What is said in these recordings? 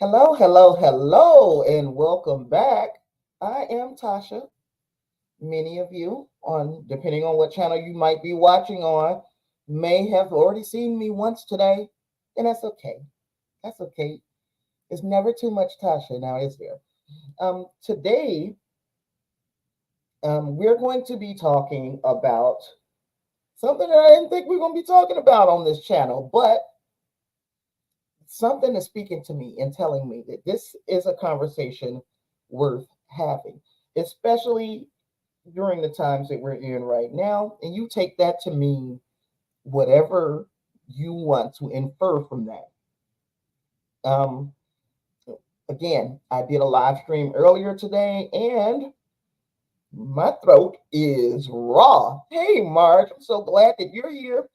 Hello, hello, hello, and welcome back. I am Tasha. Many of you, depending on what channel you might be watching on, may have already seen me once today, and that's okay. That's okay. It's never too much Tasha now, is there? Today, we're going to be talking about something that I didn't think we were going to be talking about on this channel, but something is speaking to me and telling me that this is a conversation worth having, especially during the times that we're in right now. And you take that to mean whatever you want to infer from that. Um, Again, I did a live stream earlier today and my throat is raw. Hey, Marge, I'm so glad that you're here.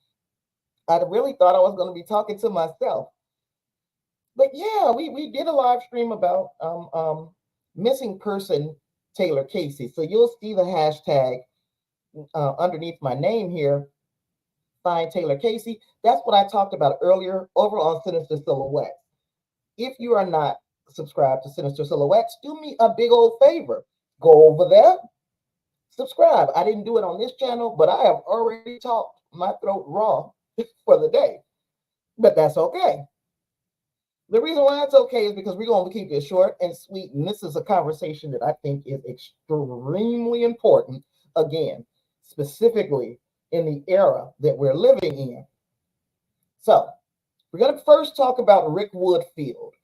I really thought I was going to be talking to myself. But yeah, we did a live stream about missing person Taylor Casey. So you'll see the hashtag underneath my name here, find Taylor Casey. That's what I talked about earlier over on Sinister Silhouettes. If you are not subscribed to Sinister Silhouettes, do me a big old favor. Go over there, subscribe. I didn't do it on this channel, but I have already talked my throat raw for the day. But that's okay. The reason why it's okay is because we're going to keep it short and sweet. And this is a conversation that I think is extremely important, again, specifically in the era that we're living in. So, we're going to first talk about Rickwood Field.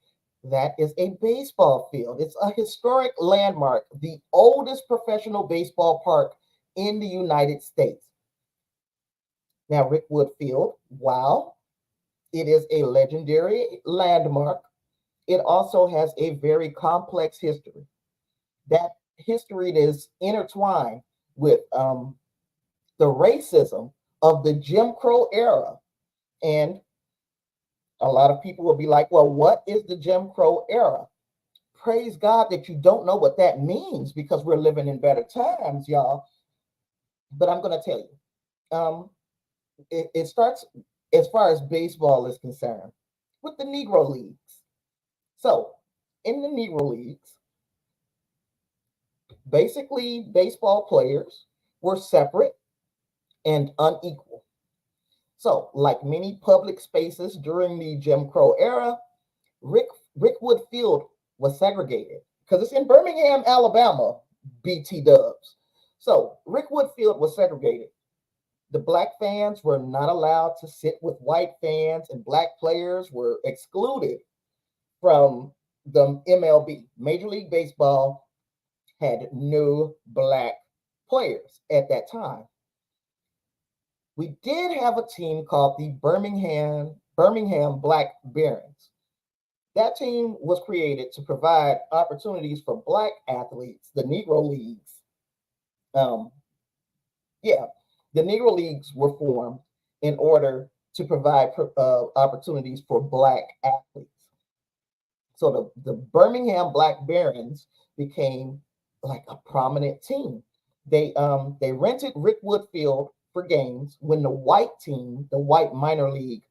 That is a baseball field. It's a historic landmark, the oldest professional baseball park in the United States. Now, Rickwood Field, wow, it is a legendary landmark. It also has a very complex history. That history is intertwined with the racism of the Jim Crow era. And a lot of people will be like, well, what is the Jim Crow era? Praise God that you don't know what that means because we're living in better times, y'all. But I'm going to tell you. It starts, as far as baseball is concerned, with the Negro Leagues. So, in the Negro Leagues, basically, baseball players were separate and unequal. So, like many public spaces during the Jim Crow era, Rickwood Field was segregated because it's in Birmingham, Alabama, BT Dubs. So, Rickwood Field was segregated. The black fans were not allowed to sit with white fans, and black players were excluded from the MLB. Major League Baseball had no black players at that time. We did have a team called the Birmingham Black Barons. That team was created to provide opportunities for black athletes, the Negro Leagues. Um, yeah, the Negro Leagues were formed in order to provide opportunities for black athletes. So the Birmingham Black Barons became like a prominent team. They rented Rickwood Field for games when the white team, the white minor league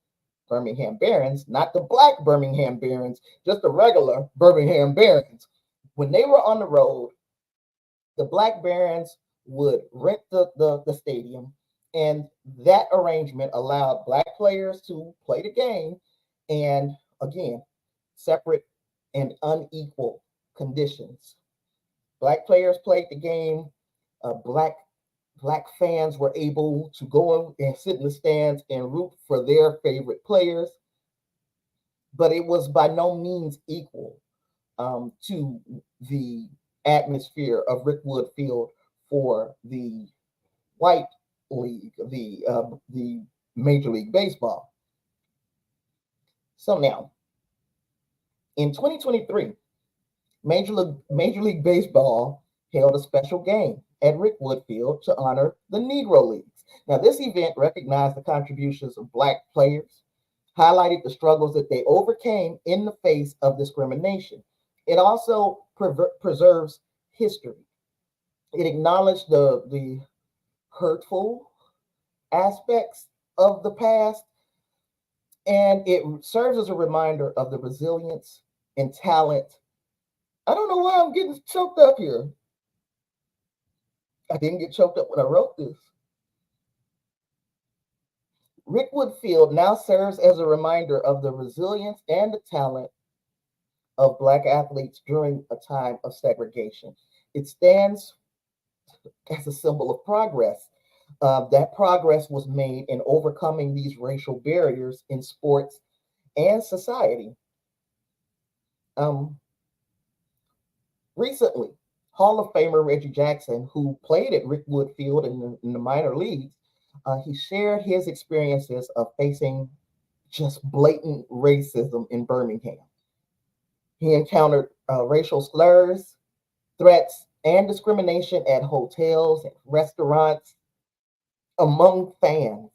Birmingham Barons, not the black Birmingham Barons, just the regular Birmingham Barons, when they were on the road, the black Barons would rent the stadium, and that arrangement allowed black players to play the game, and again, separate and unequal conditions. Black players played the game. Black fans were able to go and sit in the stands and root for their favorite players, but it was by no means equal to the atmosphere of Rickwood Field for the white league, the Major League Baseball. So now, in 2023, Major League Baseball held a special game at Rickwood Field to honor the Negro Leagues. Now, this event recognized the contributions of black players, highlighted the struggles that they overcame in the face of discrimination. It also preserves history. It acknowledged the hurtful aspects of the past, and it serves as a reminder of the resilience and talent. I don't know why I'm getting choked up here. I didn't get choked up when I wrote this. Rickwood Field now serves as a reminder of the resilience and the talent of Black athletes during a time of segregation. It stands as a symbol of progress. That progress was made in overcoming these racial barriers in sports and society. Um, Recently, Hall of Famer Reggie Jackson, who played at Rickwood Field in the minor leagues, he shared his experiences of facing just blatant racism in Birmingham. He encountered racial slurs, threats, and discrimination at hotels, and restaurants, among fans.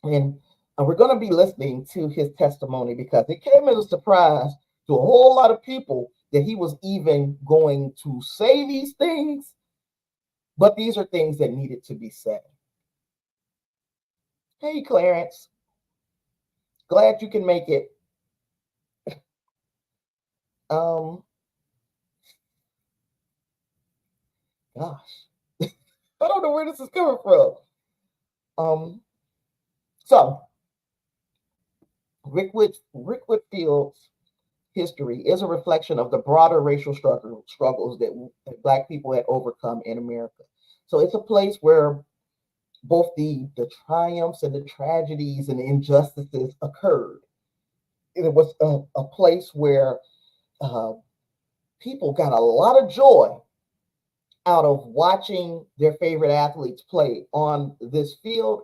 And we're going to be listening to his testimony because it came as a surprise to a whole lot of people that he was even going to say these things, but these are things that needed to be said. Hey, Clarence, glad you can make it. Um, Gosh, I don't know where this is coming from. Um, so Rickwood Field's history is a reflection of the broader racial struggles that Black people had overcome in America. So it's a place where both the triumphs and the tragedies and the injustices occurred. It was a place where uh, people got a lot of joy out of watching their favorite athletes play on this field,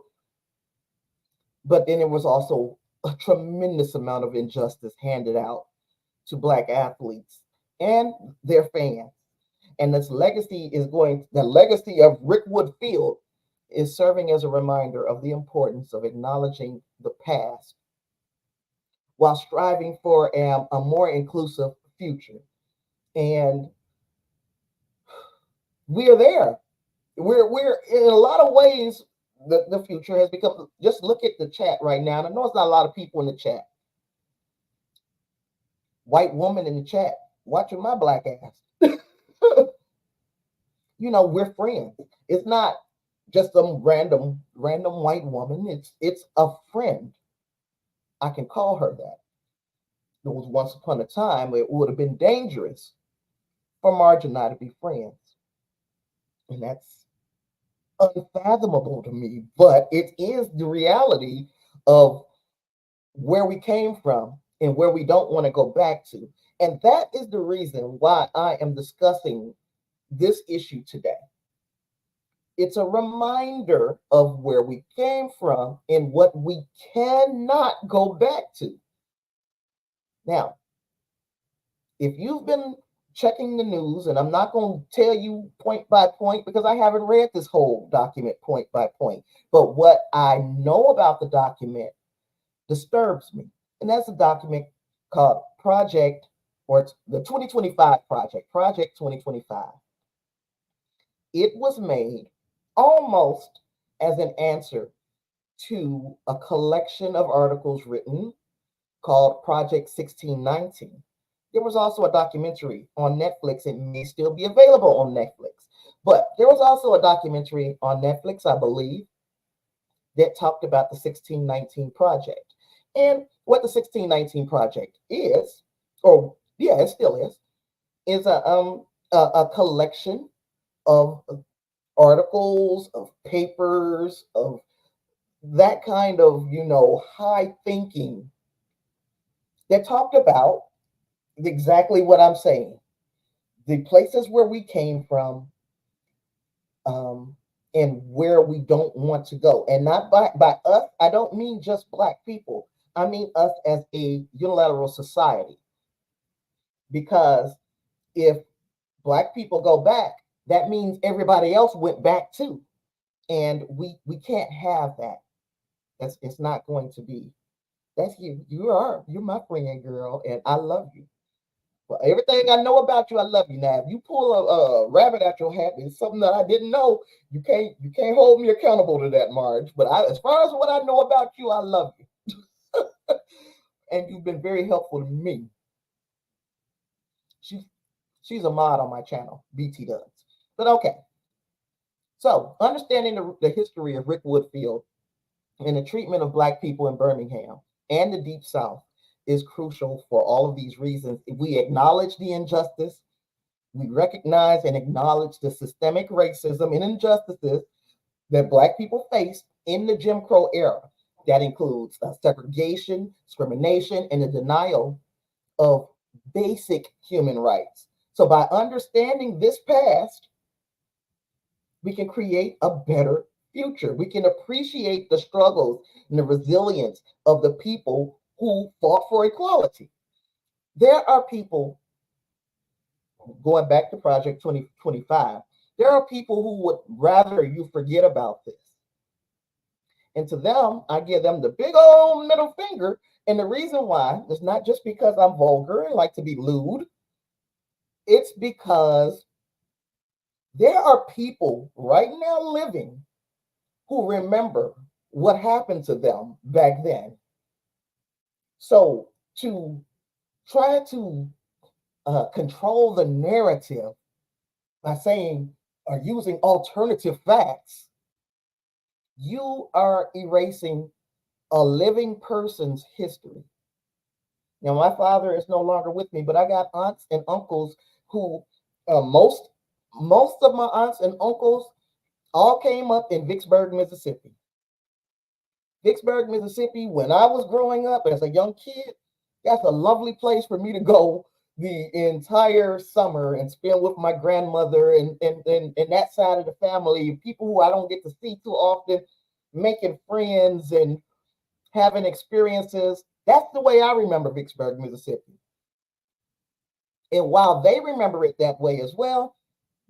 but then it was also a tremendous amount of injustice handed out to Black athletes and their fans. And the legacy of Rickwood Field is serving as a reminder of the importance of acknowledging the past while striving for a more inclusive future. And we are there. We're in a lot of ways, the future has become, just look at the chat right now. And I know it's not a lot of people in the chat. White woman in the chat watching my Black ass. We're friends. It's not just some random white woman. It's a friend. I can call her that. There was once upon a time where it would have been dangerous for Marge and I to be friends. And that's unfathomable to me, but it is the reality of where we came from and where we don't want to go back to. And that is the reason why I am discussing this issue today. It's a reminder of where we came from and what we cannot go back to. Now, if you've been checking the news, and I'm not going to tell you point by point because I haven't read this whole document point by point, but what I know about the document disturbs me. And that's a document called Project, or it's the 2025 Project 2025. It was made almost as an answer to a collection of articles written called Project 1619. There was also a documentary on Netflix. It may still be available on Netflix, but there was also a documentary on Netflix, I believe, that talked about the 1619 Project. And what the 1619 Project is, or yeah, it still is a collection of articles, of papers, of that kind of, high thinking that talked about exactly what I'm saying. The places where we came from, and where we don't want to go. And not by us, I don't mean just Black people. I mean us as a unilateral society. Because if Black people go back, that means everybody else went back too. And we can't have that. It's not going to be. That's you. You're my friend, girl, and I love you. Well, everything I know about you, I love you. Now, if you pull a rabbit out your hat, it's something that I didn't know. You can't hold me accountable to that, Marge. But as far as what I know about you, I love you, and you've been very helpful to me. She, she's a mod on my channel, BT does. But okay, so understanding the history of Rickwood Field and the treatment of Black people in Birmingham and the Deep South is crucial for all of these reasons. If we acknowledge the injustice, we recognize and acknowledge the systemic racism and injustices that Black people faced in the Jim Crow era. That includes segregation, discrimination, and the denial of basic human rights. So, by understanding this past, we can create a better future. We can appreciate the struggles and the resilience of the people who fought for equality. There are people, going back to Project 2025, there are people who would rather you forget about this. And to them, I give them the big old middle finger. And the reason why is not just because I'm vulgar and like to be lewd, it's because there are people right now living who remember what happened to them back then. So to try to control the narrative by saying or using alternative facts, you are erasing a living person's history. Now, my father is no longer with me, but I got aunts and uncles who most of my aunts and uncles all came up in Vicksburg, Mississippi. Vicksburg, Mississippi, when I was growing up as a young kid, that's a lovely place for me to go the entire summer and spend with my grandmother and that side of the family, people who I don't get to see too often, making friends and having experiences. That's the way I remember Vicksburg, Mississippi. And while they remember it that way as well,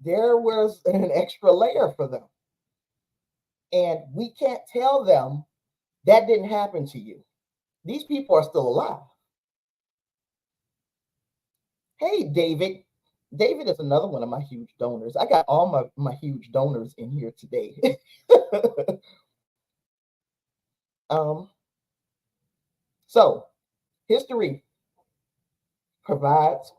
there was an extra layer for them. And we can't tell them that didn't happen to you. These people are still alive. Hey, David. David is another one of my huge donors. I got all my huge donors in here today. So history provides,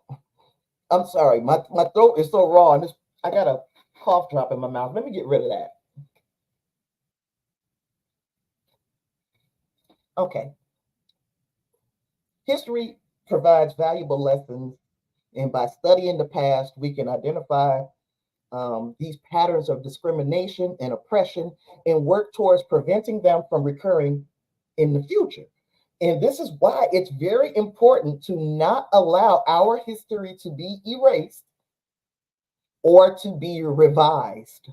I'm sorry, my throat is so raw. I got a cough drop in my mouth. Let me get rid of that. Okay. History provides valuable lessons, and by studying the past, we can identify these patterns of discrimination and oppression and work towards preventing them from recurring in the future. And this is why it's very important to not allow our history to be erased or to be revised.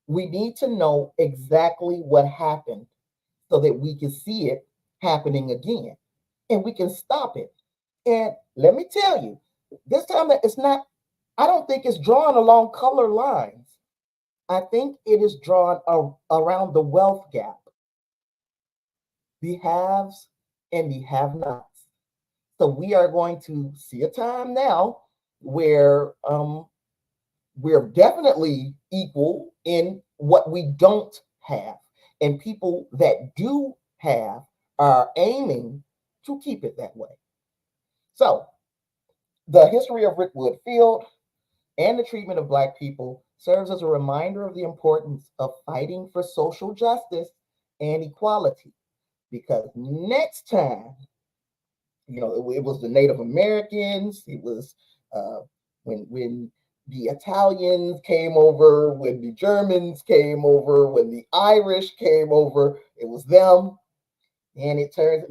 We need to know exactly what happened so that we can see it happening again and we can stop it. And let me tell you, this time it's not, I don't think it's drawn along color lines. I think it is drawn around the wealth gap, the haves and the have nots. So we are going to see a time now where we're definitely equal in what we don't have. And people that do have are aiming to keep it that way. So the history of Rickwood Field and the treatment of Black people serves as a reminder of the importance of fighting for social justice and equality. Because next time, it was the Native Americans, it was when the Italians came over, when the Germans came over, when the Irish came over, it was them. And it turns,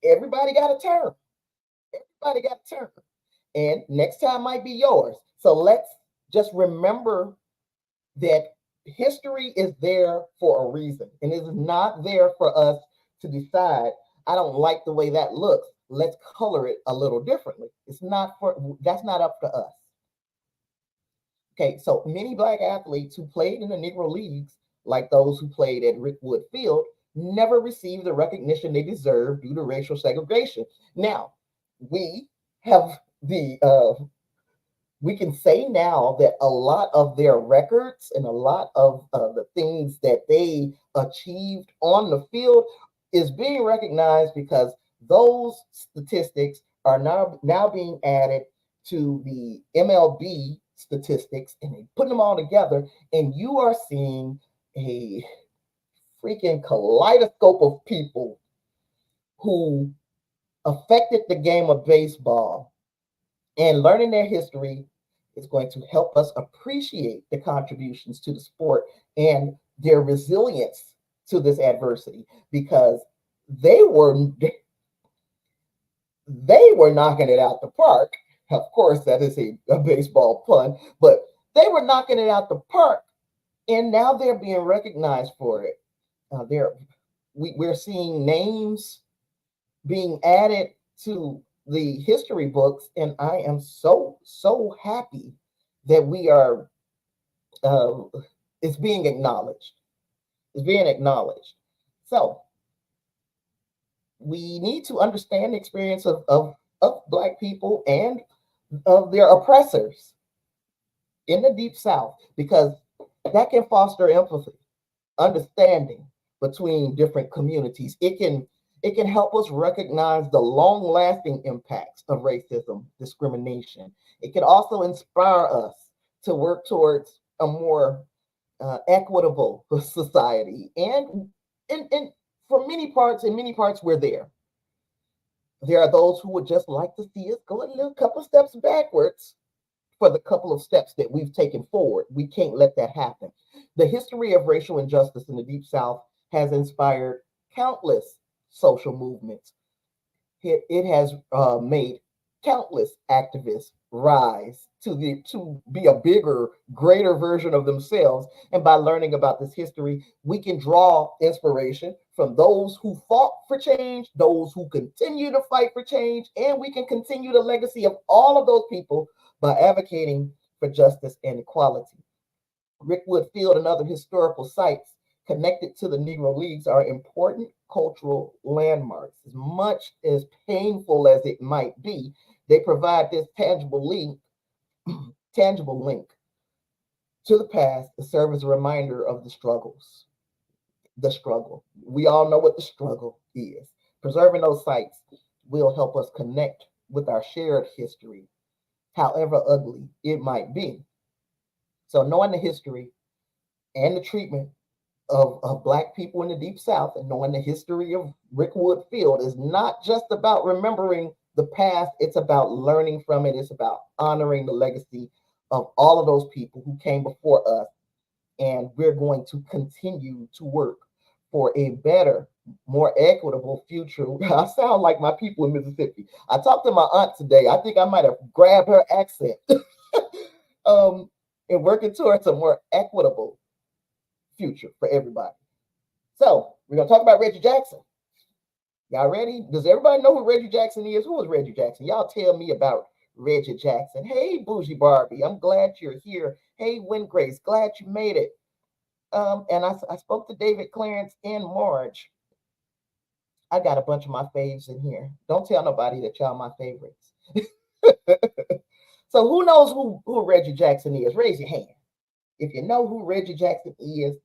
everybody got a turn. Everybody got a turn. And next time might be yours. So let's just remember that history is there for a reason. And it is not there for us to decide, I don't like the way that looks. Let's color it a little differently. That's not up to us. Okay, so many Black athletes who played in the Negro Leagues, like those who played at Rickwood Field, never received the recognition they deserve due to racial segregation. Now, we have we can say now that a lot of their records and a lot of the things that they achieved on the field is being recognized because those statistics are now being added to the MLB statistics and they put them all together, and you are seeing a freaking kaleidoscope of people who affected the game of baseball, and learning their history is going to help us appreciate the contributions to the sport and their resilience to this adversity, because they were they were knocking it out the park. Of course, that is a baseball pun, but they were knocking it out the park, and now they're being recognized for it. They're we're seeing names being added to the history books, and I am so happy that we are. Uh, it's being acknowledged. It's being acknowledged. So we need to understand the experience of Black people and of their oppressors in the Deep South, because that can foster empathy, understanding between different communities. It can help us recognize the long-lasting impacts of racism, discrimination. It can also inspire us to work towards a more equitable society. And for in many parts, we're there. There are those who would just like to see us go a little couple steps backwards for the couple of steps that we've taken forward. We can't let that happen. The history of racial injustice in the Deep South has inspired countless social movements. It has made countless activists rise to be a bigger, greater version of themselves. And by learning about this history, we can draw inspiration from those who fought for change, those who continue to fight for change, and we can continue the legacy of all of those people by advocating for justice and equality. Rickwood Field and other historical sites connected to the Negro Leagues are important cultural landmarks. As much as painful as it might be, they provide this tangible link to the past to serve as a reminder of the struggles. The struggle. We all know what the struggle is. Preserving those sites will help us connect with our shared history, however ugly it might be. So, knowing the history and the treatment of Black people in the Deep South and knowing the history of Rickwood Field is not just about remembering the past, it's about learning from it. It's about honoring the legacy of all of those people who came before us. And we're going to continue to work for a better, more equitable future. I sound like my people in Mississippi. I talked to my aunt today. I think I might have grabbed her accent. um, and working towards a more equitable future for everybody. So we're gonna talk about Reggie Jackson. Y'all ready? Does everybody know who Reggie Jackson is? Who is Reggie Jackson? Y'all tell me about Reggie Jackson. Hey, Bougie Barbie, I'm glad you're here. Hey, Grace, glad you made it. And I spoke to David, Clarence, and Marge. I got a bunch of my faves in here. Don't tell nobody that y'all my favorites. So who knows who Reggie Jackson is? Raise your hand. If you know who Reggie Jackson is,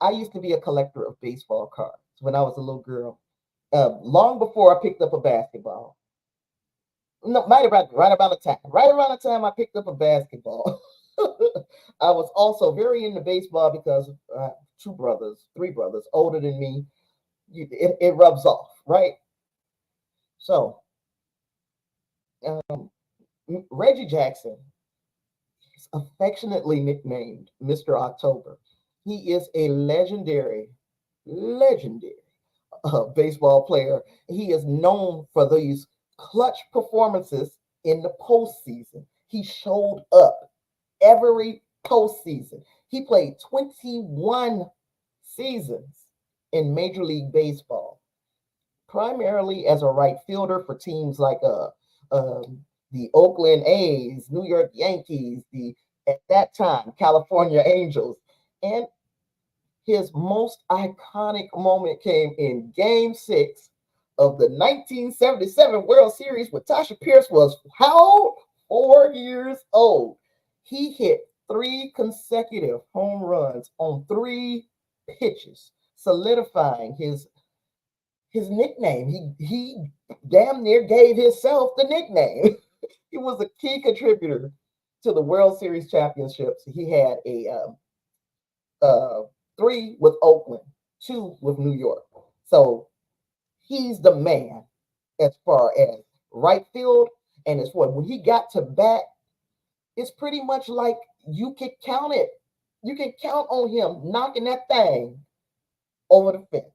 I used to be a collector of baseball cards when I was a little girl. Long before I picked up a basketball. No, right about the time I picked up a basketball. I was also very into baseball because three brothers older than me. It rubs off, right? So, Reggie Jackson is affectionately nicknamed Mr. October. He is a legendary baseball player. He is known for these clutch performances in the postseason. He showed up every postseason. He played 21 seasons in Major League Baseball, primarily as a right fielder for teams like the Oakland A's, New York Yankees, the at that time California Angels, and his most iconic moment came in Game 6 of the 1977 World Series when Tasha Pierce was how old? 4 years old. He hit 3 consecutive home runs on 3 pitches, solidifying his nickname. He damn near gave himself the nickname. He was a key contributor to the World Series championships. He had a 3 with Oakland, 2 with New York. So he's the man as far as right field and as far when he got to bat, it's pretty much like you can count it. You can count on him knocking that thing over the fence.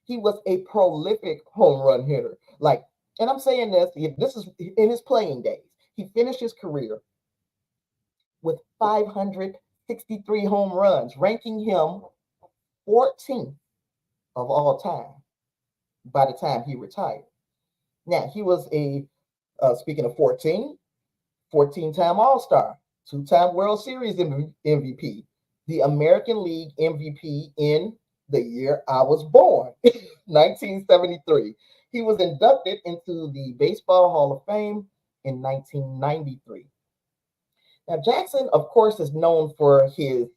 He was a prolific home run hitter. Like, and I'm saying this is in his playing days. He finished his career with 563 home runs, ranking him 14th of all time by the time he retired. Now, he was speaking of 14-time All-Star, 2-time World Series MVP, the American League MVP in the year I was born, 1973. He was inducted into the Baseball Hall of Fame in 1993. Now, Jackson, of course, is known for his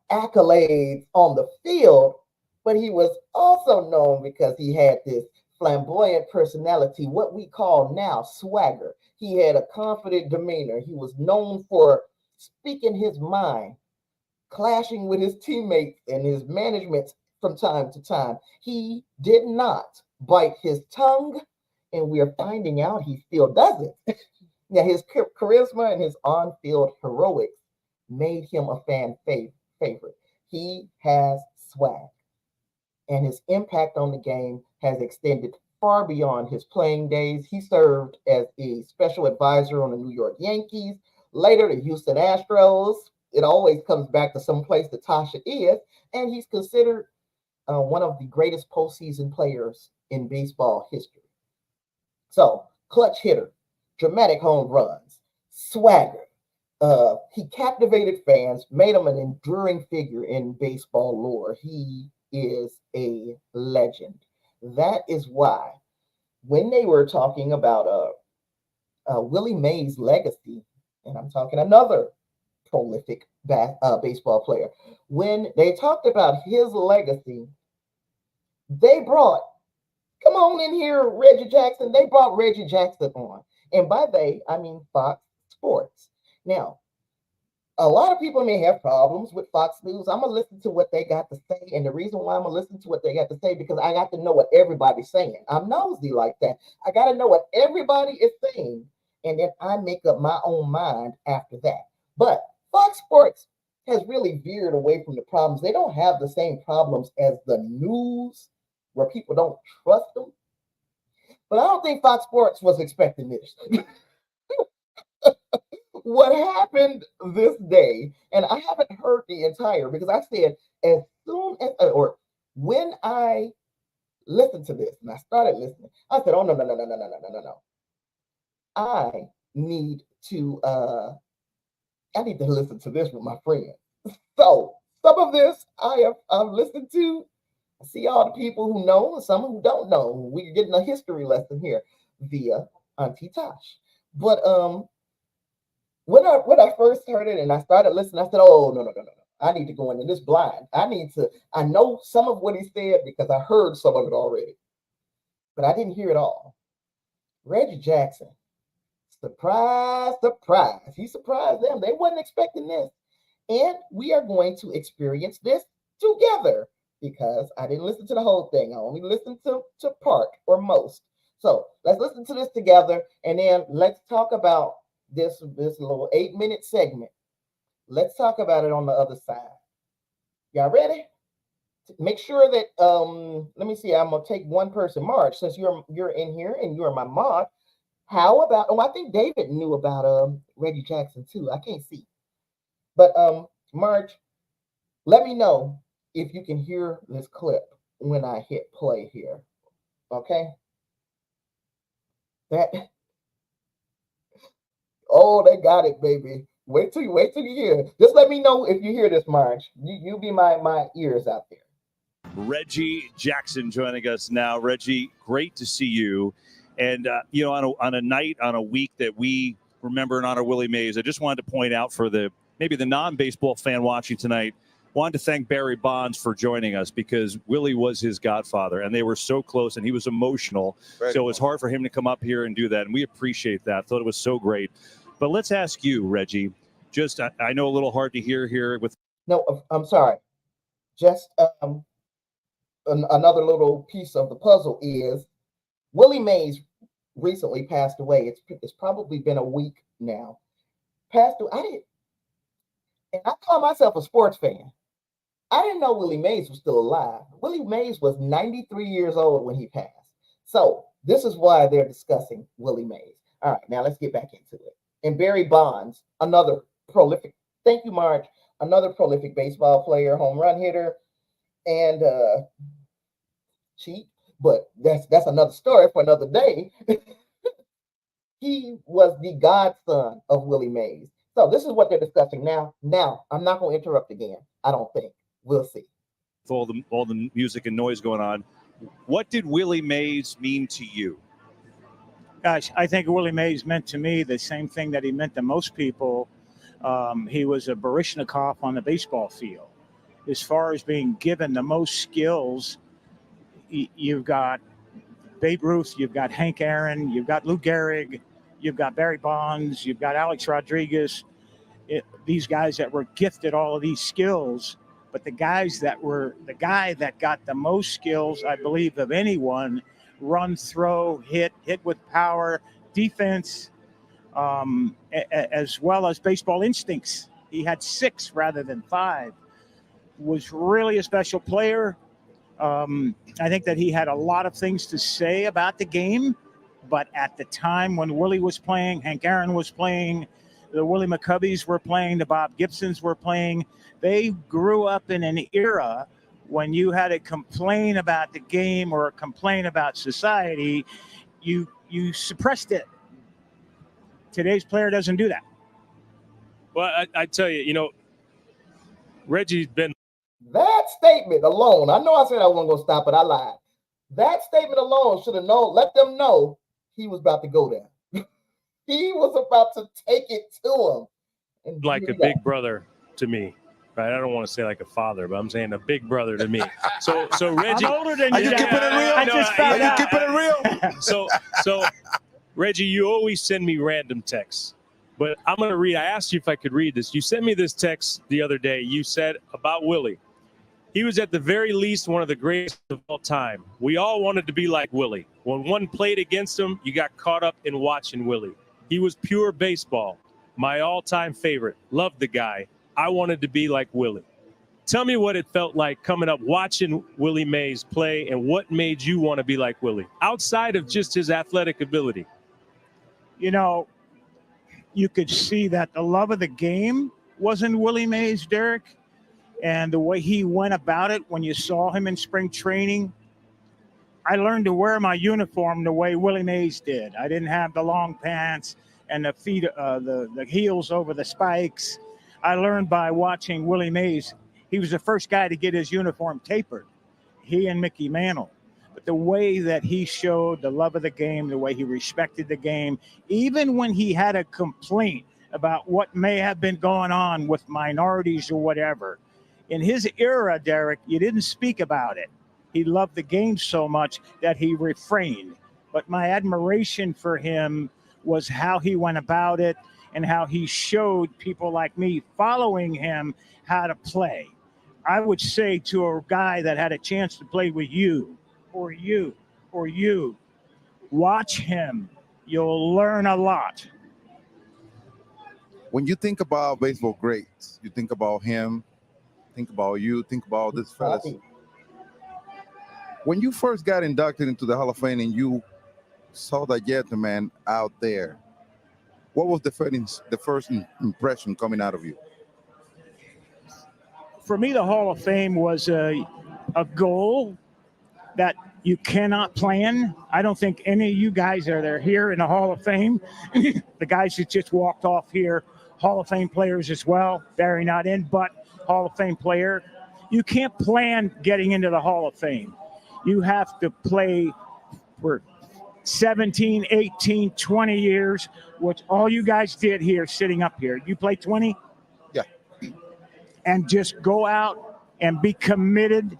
accolades on the field, but he was also known because he had this flamboyant personality, what we call now swagger. He had a confident demeanor. He was known for speaking his mind, clashing with his teammates and his management from time to time. He did not bite his tongue, and we are finding out he still doesn't. Now, his charisma and his on-field heroics made him a fan favorite. He has swag, and his impact on the game has extended far beyond his playing days. He served as a special advisor on the New York Yankees, later the Houston Astros. It always comes back to some place that Tasha is, and he's considered one of the greatest postseason players in baseball history. So, clutch hitter, dramatic home runs, swagger. He captivated fans, made him an enduring figure in baseball lore. He is a legend. That is why when they were talking about Willie Mays' legacy, and I'm talking another prolific baseball player, when they talked about his legacy, they brought, come on in here, Reggie Jackson. They brought Reggie Jackson on. And by they, I mean Fox Sports. Now, a lot of people may have problems with Fox News. I'm going to listen to what they got to say. And the reason why I'm going to listen to what they got to say, because I got to know what everybody's saying. I'm nosy like that. I got to know what everybody is saying. And then I make up my own mind after that. But Fox Sports has really veered away from the problems. They don't have the same problems as the news where people don't trust them. But I don't think Fox Sports was expecting this. What happened this day, and I haven't heard the entire, because I said as soon as, or when I listened to this, and I started listening, I said, oh, no. I need to listen to this with my friends. So some of this I've listened to. I see all the people who know and some who don't know. We're getting a history lesson here via Auntie Tosh. But when I first heard it and I started listening, I said, oh, no. I need to go into this blind. I know some of what he said because I heard some of it already. But I didn't hear it all. Reggie Jackson, surprise. He surprised them. They wasn't expecting this. And we are going to experience this together because I didn't listen to the whole thing. I only listened to part or most. So let's listen to this together, and then let's talk about this little 8-minute segment. Let's talk about it on the other side. Y'all ready? Make sure that let me see. I'm gonna take one person, Marge, since you're in here and you're my mod. How about? Oh, I think David knew about Reggie Jackson too. I can't see, but Marge, let me know if you can hear this clip when I hit play here. Okay. That. Oh, they got it, baby. Wait till you hear. Just let me know if you hear this, Marge. You be my ears out there. Reggie Jackson joining us now. Reggie, great to see you. And on a night, on a week that we remember and honor Willie Mays, I just wanted to point out for maybe the non-baseball fan watching tonight, wanted to thank Barry Bonds for joining us because Willie was his godfather, and they were so close, and he was emotional. So it was hard for him to come up here and do that, and we appreciate that. Thought it was so great. But let's ask you, Reggie, just I know a little hard to hear here with. No, I'm sorry. Just another little piece of the puzzle is Willie Mays recently passed away. It's probably been a week now. Passed away. And I call myself a sports fan. I didn't know Willie Mays was still alive. Willie Mays was 93 years old when he passed. So this is why they're discussing Willie Mays. All right, now let's get back into it. And Barry Bonds, another prolific, thank you, Marge, another prolific baseball player, home run hitter, and cheat, but that's another story for another day. He was the godson of Willie Mays. So this is what they're discussing now. Now, I'm not going to interrupt again. I don't think. We'll see. All the music and noise going on. What did Willie Mays mean to you? Gosh, I think Willie Mays meant to me the same thing that he meant to most people. He was a Baryshnikov on the baseball field. As far as being given the most skills, you've got Babe Ruth, you've got Hank Aaron, you've got Lou Gehrig, you've got Barry Bonds, you've got Alex Rodriguez. These guys that were gifted all of these skills, but the guy that got the most skills, I believe, of anyone, run, throw, hit with power, defense, as well as baseball instincts. He had 6 rather than 5. Was really a special player. I think that he had a lot of things to say about the game, but at the time when Willie was playing, Hank Aaron was playing, the Willie McCoveys were playing, the Bob Gibsons were playing, they grew up in an era when you had to complain about the game or complain about society, you suppressed it. Today's player doesn't do that. Well, I tell you, Reggie's been. That statement alone, I know I said I wasn't going to stop, but I lied. That statement alone should have let them know he was about to go there. He was about to take it to him. And like a big brother to me, right? I don't want to say like a father, but I'm saying a big brother to me. So Reggie. I'm older than you. Are you keeping it real? I just found out. Are you keeping it real? So Reggie, you always send me random texts. But I'm going to read. I asked you if I could read this. You sent me this text the other day. You said about Willie. He was at the very least one of the greatest of all time. We all wanted to be like Willie. When one played against him, you got caught up in watching Willie. He was pure baseball. My all-time favorite. Loved the guy. I wanted to be like Willie. Tell me what it felt like coming up watching Willie Mays play and what made you want to be like Willie, outside of just his athletic ability. You could see that the love of the game was in Willie Mays, Derek. And the way he went about it when you saw him in spring training, I learned to wear my uniform the way Willie Mays did. I didn't have the long pants and the feet, the heels over the spikes. I learned by watching Willie Mays. He was the first guy to get his uniform tapered, he and Mickey Mantle. But the way that he showed the love of the game, the way he respected the game, even when he had a complaint about what may have been going on with minorities or whatever, in his era, Derek, you didn't speak about it. He loved the game so much that he refrained. But my admiration for him was how he went about it and how he showed people like me following him how to play. I would say to a guy that had a chance to play with you, watch him. You'll learn a lot. When you think about baseball greats, you think about him, think about you, think about this fellas. When you first got inducted into the Hall of Fame and you saw that gentleman out there, what was the first impression coming out of you? For me, the Hall of Fame was a goal that you cannot plan. I don't think any of you guys that are here in the Hall of Fame, the guys that just walked off here, Hall of Fame players as well, Barry not in, but Hall of Fame player. You can't plan getting into the Hall of Fame. You have to play for 17, 18, 20 years, which all you guys did here, sitting up here. You played 20? Yeah. And just go out and be committed,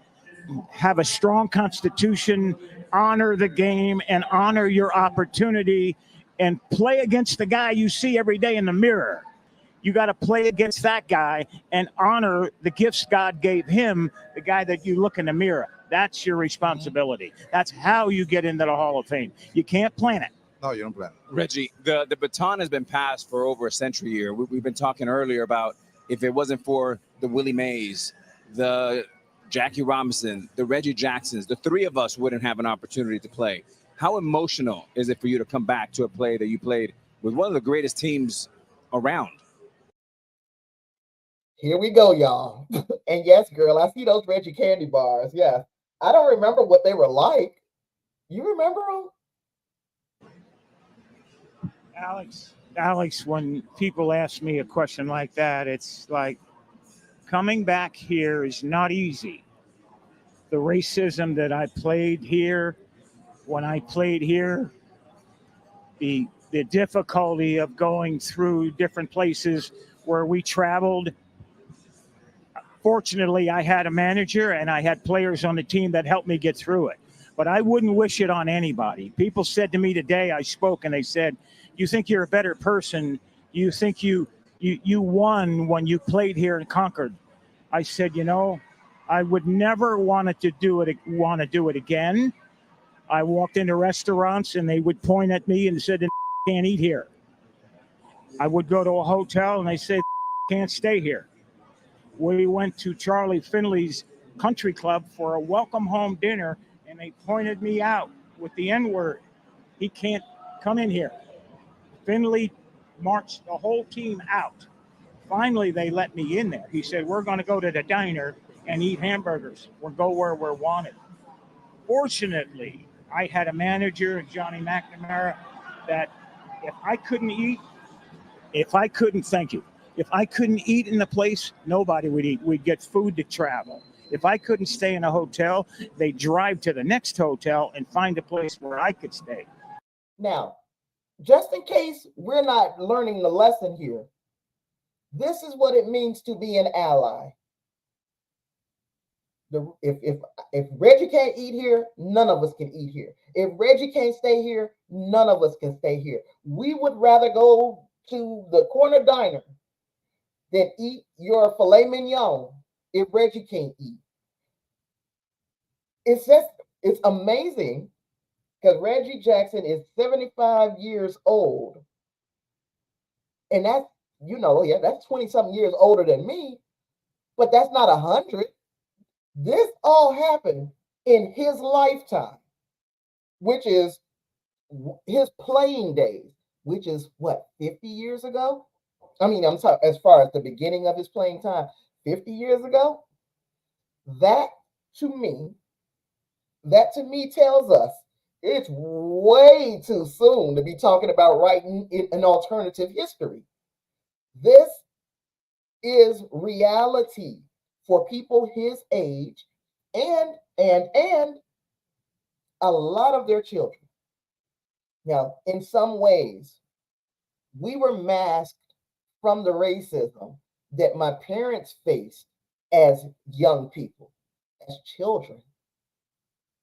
have a strong constitution, honor the game, and honor your opportunity, and play against the guy you see every day in the mirror. You got to play against that guy and honor the gifts God gave him, the guy that you look in the mirror. That's your responsibility. That's how you get into the Hall of Fame. You can't plan it. No, you don't plan. Reggie, the baton has been passed for over a century here. We've been talking earlier about if it wasn't for the Willie Mays, the Jackie Robinson, the Reggie Jacksons, the three of us wouldn't have an opportunity to play. How emotional is it for you to come back to a play that you played with one of the greatest teams around? Here we go, y'all. And yes, girl, I see those Reggie candy bars. Yeah. I don't remember what they were like. You remember them? Alex, when people ask me a question like that, it's like coming back here is not easy. The racism that I played here, when I played here, the difficulty of going through different places where we traveled. Fortunately, I had a manager and I had players on the team that helped me get through it. But I wouldn't wish it on anybody. People said to me today, I spoke, and they said, you think you're a better person? You think you won when you played here and conquered? I said, I would never want to do it again. I walked into restaurants and they would point at me and said, can't eat here. I would go to a hotel and they said, can't stay here. We went to Charlie Finley's country club for a welcome home dinner, and they pointed me out with the N-word. He can't come in here. Finley marched the whole team out. Finally, they let me in there. He said, we're going to go to the diner and eat hamburgers. We'll go where we're wanted. Fortunately, I had a manager, Johnny McNamara, that if I couldn't eat in the place, nobody would eat. We'd get food to travel. If I couldn't stay in a hotel, they'd drive to the next hotel and find a place where I could stay. Now, just in case we're not learning the lesson here, this is what it means to be an ally. If Reggie can't eat here, none of us can eat here. If Reggie can't stay here, none of us can stay here. We would rather go to the corner diner than eat your filet mignon if Reggie can't eat. It's amazing because Reggie Jackson is 75 years old. And that's, that's 20-something years older than me, but that's not 100. This all happened in his lifetime, which is his playing days, which is what, 50 years ago? I'm sorry, as far as the beginning of his playing time, 50 years ago. That to me tells us it's way too soon to be talking about writing an alternative history. This is reality for people his age and a lot of their children. Now, in some ways, we were masked from the racism that my parents faced as young people, as children.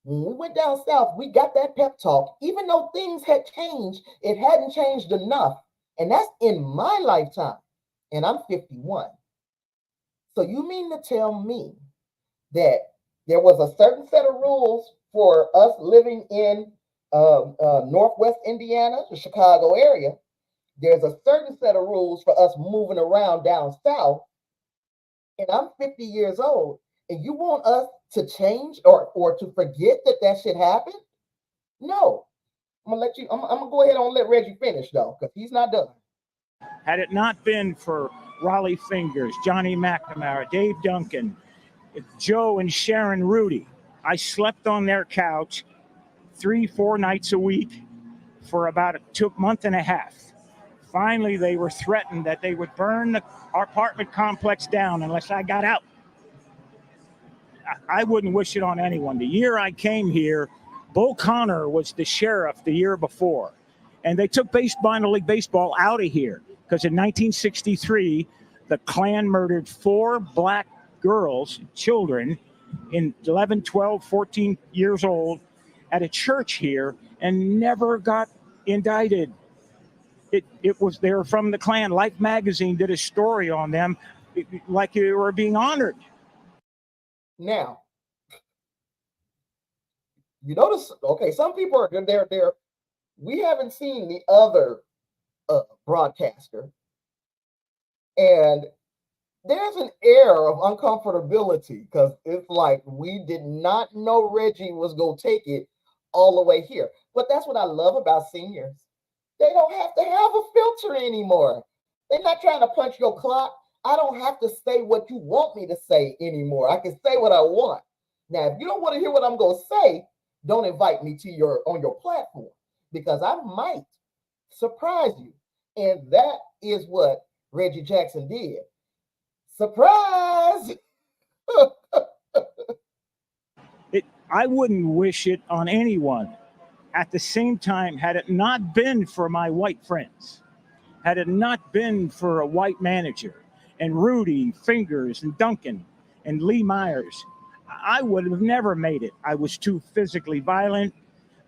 When we went down south, we got that pep talk. Even though things had changed, it hadn't changed enough. And that's in my lifetime. And I'm 51. So you mean to tell me that there was a certain set of rules for us living in Northwest Indiana, the Chicago area? There's a certain set of rules for us moving around down south. And I'm 50 years old. And you want us to change or to forget that shit happened? No. I'm gonna go ahead and let Reggie finish though, because he's not done. Had it not been for Raleigh Fingers, Johnny McNamara, Dave Duncan, Joe and Sharon Rudy, I slept on their couch 3-4 nights a week for about a month and a half. Finally, they were threatened that they would burn our apartment complex down unless I got out. I wouldn't wish it on anyone. The year I came here, Bull Connor was the sheriff the year before. And they took minor league baseball out of here because in 1963, the Klan murdered 4 black girls, children, in 11, 12, 14 years old at a church here and never got indicted. It was, they were from the Klan. Life magazine did a story on them like they were being honored. Now, you notice, okay, some people are there. We haven't seen the other broadcaster, and there's an air of uncomfortability because it's like we did not know Reggie was going to take it all the way here. But that's what I love about seniors. They don't have to have a filter anymore. They're not trying to punch your clock. I don't have to say what you want me to say anymore. I can say what I want. Now, if you don't want to hear what I'm going to say, don't invite me to on your platform because I might surprise you. And that is what Reggie Jackson did. Surprise! I wouldn't wish it on anyone. At the same time, had it not been for my white friends, had it not been for a white manager and Rudy Fingers and Duncan and Lee Myers, I would have never made it. I was too physically violent.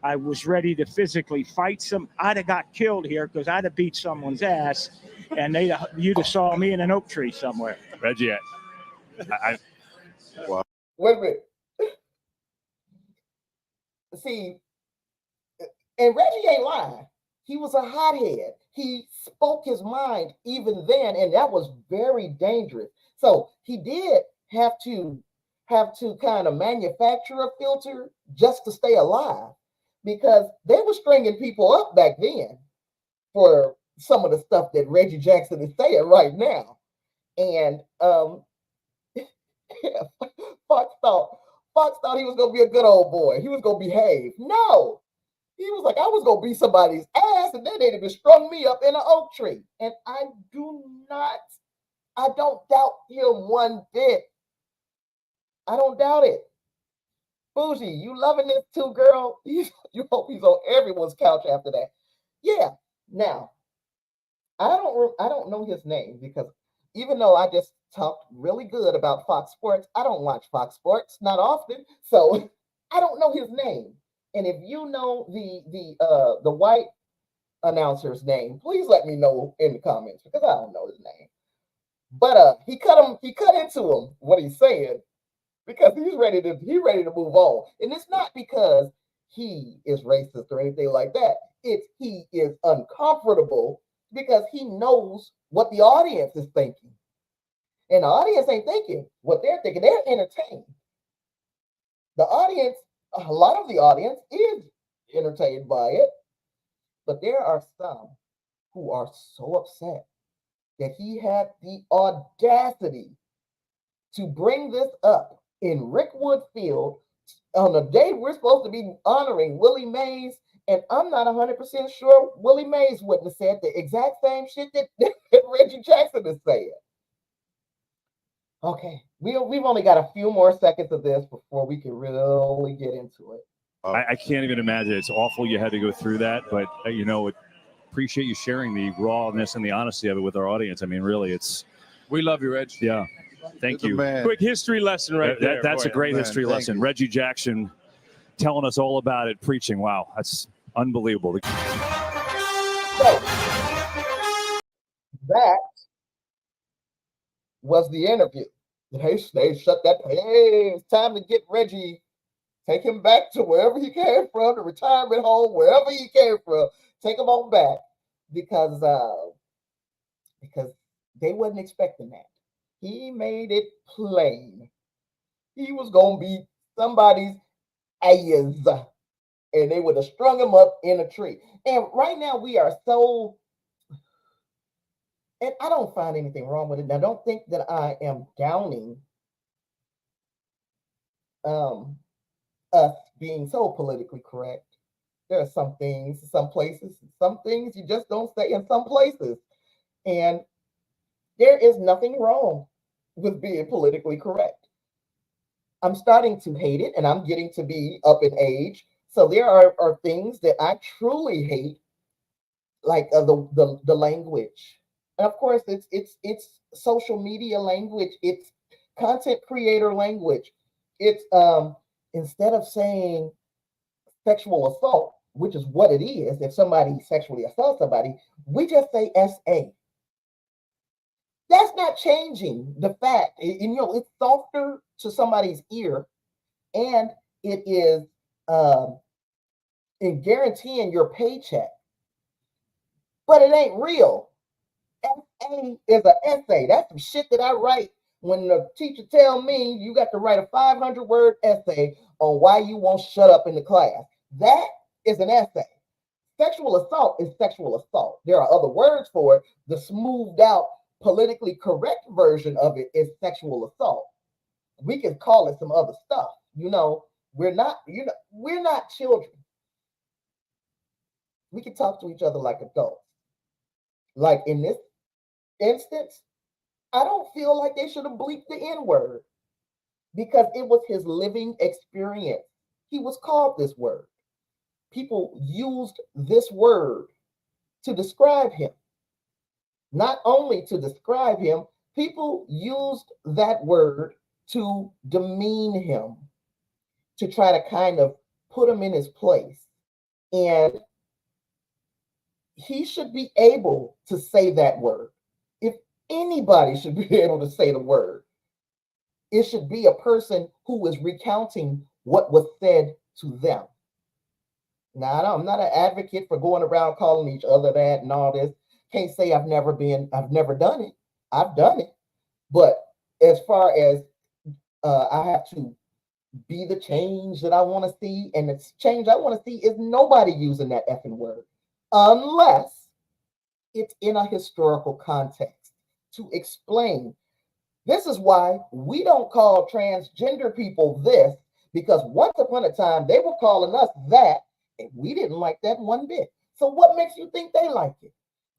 I was ready to physically fight I'd have got killed here because I'd have beat someone's ass, and you'd have saw me in an oak tree somewhere. Reggie, Wow. Wait a minute. See, and Reggie ain't lying. He was a hothead. He spoke his mind even then, and that was very dangerous. So he did have to kind of manufacture a filter just to stay alive, because they were stringing people up back then for some of the stuff that Reggie Jackson is saying right now. And Fox thought he was gonna be a good old boy. He was gonna behave. No, he was like, I was gonna beat somebody's ass, and then they'd have strung me up in an oak tree. And I don't doubt him one bit. I don't doubt it. Bougie, you loving this too, girl? You hope he's on everyone's couch after that. Yeah. Now, I don't know his name, because even though I just talked really good about Fox Sports, I don't watch Fox Sports, not often, so I don't know his name. And if you know the white announcer's name, please let me know in the comments, because I don't know his name. But he cut into him what he's saying, because he's ready to move on. And it's not because he is racist or anything like that. He is uncomfortable because he knows what the audience is thinking. And the audience ain't thinking what they're thinking. They're entertained. The audience, a lot of the audience is entertained by it. But there are some who are so upset that he had the audacity to bring this up in Rickwood Field on the day we're supposed to be honoring Willie Mays. And I'm not 100% sure Willie Mays wouldn't have said the exact same shit that Reggie Jackson is saying. Okay, we've only got a few more seconds of this before we can really get into it. I can't even imagine. It's awful you had to go through that, but appreciate you sharing the rawness and the honesty of it with our audience. I mean, really, we love you, Reg. Yeah. Thank you. Quick history lesson right there. That's a great history lesson. Reggie Jackson telling us all about it, preaching. Wow, that's unbelievable. So, that was the interview. They shut that. Hey, it's time to get Reggie. Take him back to wherever he came from, the retirement home, wherever he came from. Take him on back, because they wasn't expecting that. He made it plain. He was going to be somebody's ass, and they would have strung him up in a tree. And right now we are so, and I don't find anything wrong with it. Now, don't think that I am downing us being so politically correct. There are some things, some places, some things you just don't say in some places. And there is nothing wrong with being politically correct. I'm starting to hate it, and I'm getting to be up in age. So there are things that I truly hate, like the language. And of course, it's social media language. It's content creator language. It's instead of saying sexual assault, which is what it is, if somebody sexually assaults somebody, we just say SA. That's not changing the fact, it's softer to somebody's ear, and it is in guaranteeing your paycheck, but it ain't real. SA is an essay. That's some shit that I write when the teacher tell me you got to write a 500-word essay on why you won't shut up in the class. That is an essay. Sexual assault is sexual assault. There are other words for it. The smoothed out, politically correct version of it is sexual assault. We can call it some other stuff. We're not children. We can talk to each other like adults. Like in this instance, I don't feel like they should have bleeped the N-word because it was his living experience. He was called this word. People used this word to describe him. Not only to describe him, people used that word to demean him, to try to kind of put him in his place. And he should be able to say that word. If anybody should be able to say the word, it should be a person who is recounting what was said to them. Now, I'm not an advocate for going around calling each other that and all this. Can't say I've never done it. I've done it. But as far as I have to be the change that I want to see, and the change I want to see is nobody using that effing word unless it's in a historical context to explain. This is why we don't call transgender people this, because once upon a time they were calling us that, and we didn't like that one bit. So what makes you think they like it?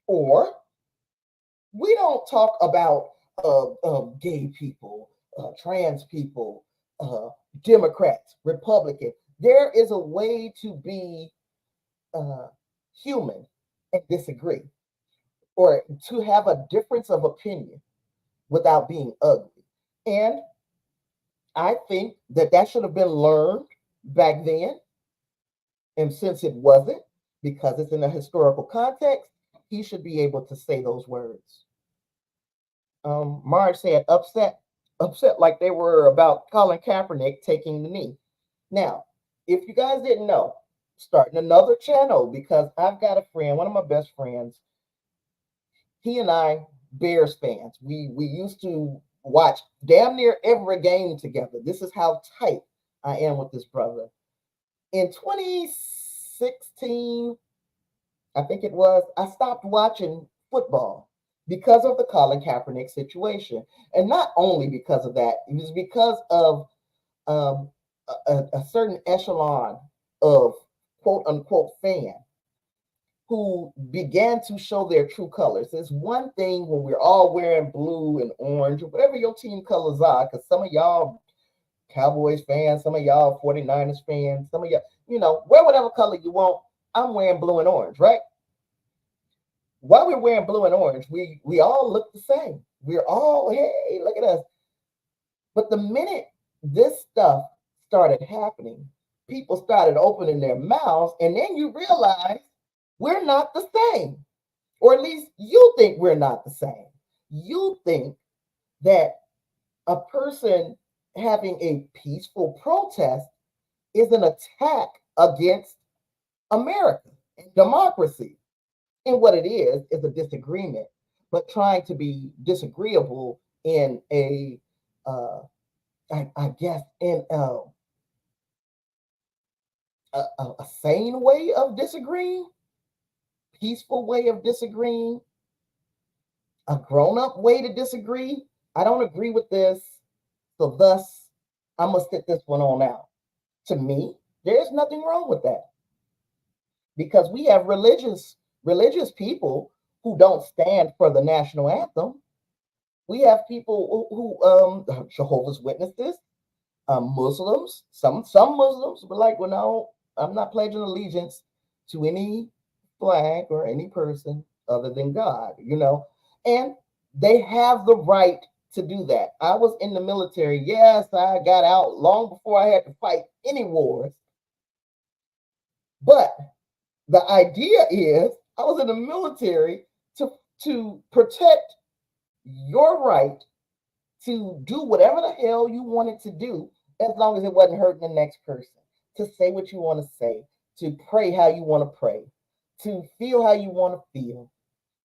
Or we don't talk about gay people, trans people, Democrats, Republicans. There is a way to be human and disagree, or to have a difference of opinion without being ugly. And I think that should have been learned back then. And since it wasn't, because it's in a historical context, he should be able to say those words. Marge said upset like they were about Colin Kaepernick taking the knee. Now, if you guys didn't know, starting another channel, because I've got a friend, one of my best friends. He and I, Bears fans, we used to watch damn near every game together. This is how tight I am with this brother. In 2016, I think it was, I stopped watching football because of the Colin Kaepernick situation. And not only because of that, it was because of a certain echelon of quote unquote fan who began to show their true colors. It's one thing when we're all wearing blue and orange, or whatever your team colors are, because some of y'all Cowboys fans, some of y'all 49ers fans, some of y'all, wear whatever color you want. I'm wearing blue and orange, right? While we're wearing blue and orange, we all look the same. We're all, hey, look at us. But the minute this stuff started happening, people started opening their mouths, and then you realize we're not the same. Or at least you think we're not the same. You think that a person having a peaceful protest is an attack against America and democracy. And what it is a disagreement, but trying to be disagreeable in a, I guess, in a sane way of disagreeing, peaceful way of disagreeing, a grown-up way to disagree. I don't agree with this, so thus I'm gonna sit this one on out. To me, there's nothing wrong with that, because we have religious people who don't stand for the national anthem. We have people who Jehovah's Witnesses, Muslims, some Muslims, but like, well, no, I'm not pledging allegiance to any flag or any person other than God, and they have the right to do that. I was in the military. Yes, I got out long before I had to fight any wars. But the idea is I was in the military to protect your right to do whatever the hell you wanted to do, as long as it wasn't hurting the next person, to say what you want to say, to pray how you want to pray, to feel how you want to feel.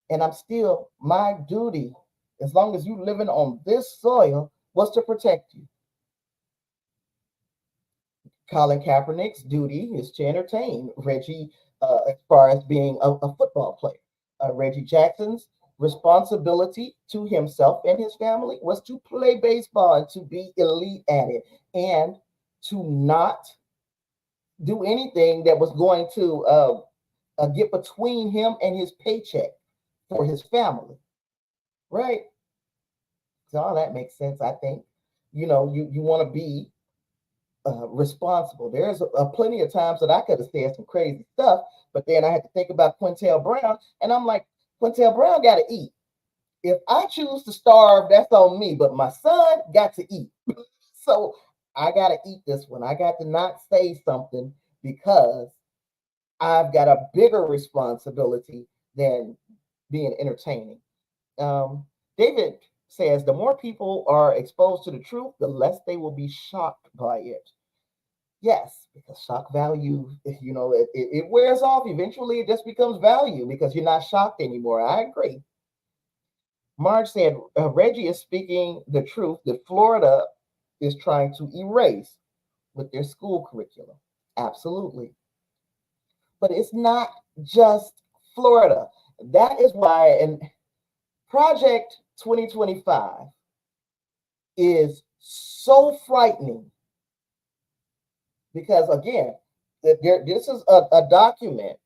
And I'm still, my duty, as long as you living on this soil, was to protect you. Colin Kaepernick's duty is to entertain Reggie, as far as being a football player. Reggie Jackson's responsibility to himself and his family was to play baseball and to be elite at it, and to not do anything that was going to get between him and his paycheck for his family. Right? So all that makes sense, I think. You know, you want to be responsible. There's plenty of times that I could have said some crazy stuff, but then I had to think about Quintel Brown, and I'm like, Quintel Brown got to eat. If I choose to starve, that's on me, but my son got to eat. So I got to eat this one. I got to not say something because I've got a bigger responsibility than being entertaining. David says the more people are exposed to the truth, the less they will be shocked by it. Yes, because shock value, it wears off. Eventually, it just becomes value because you're not shocked anymore. I agree. Marge said Reggie is speaking the truth that Florida is trying to erase with their school curriculum. Absolutely. But it's not just Florida. That is why, and Project 2025 is so frightening because, again, this is a document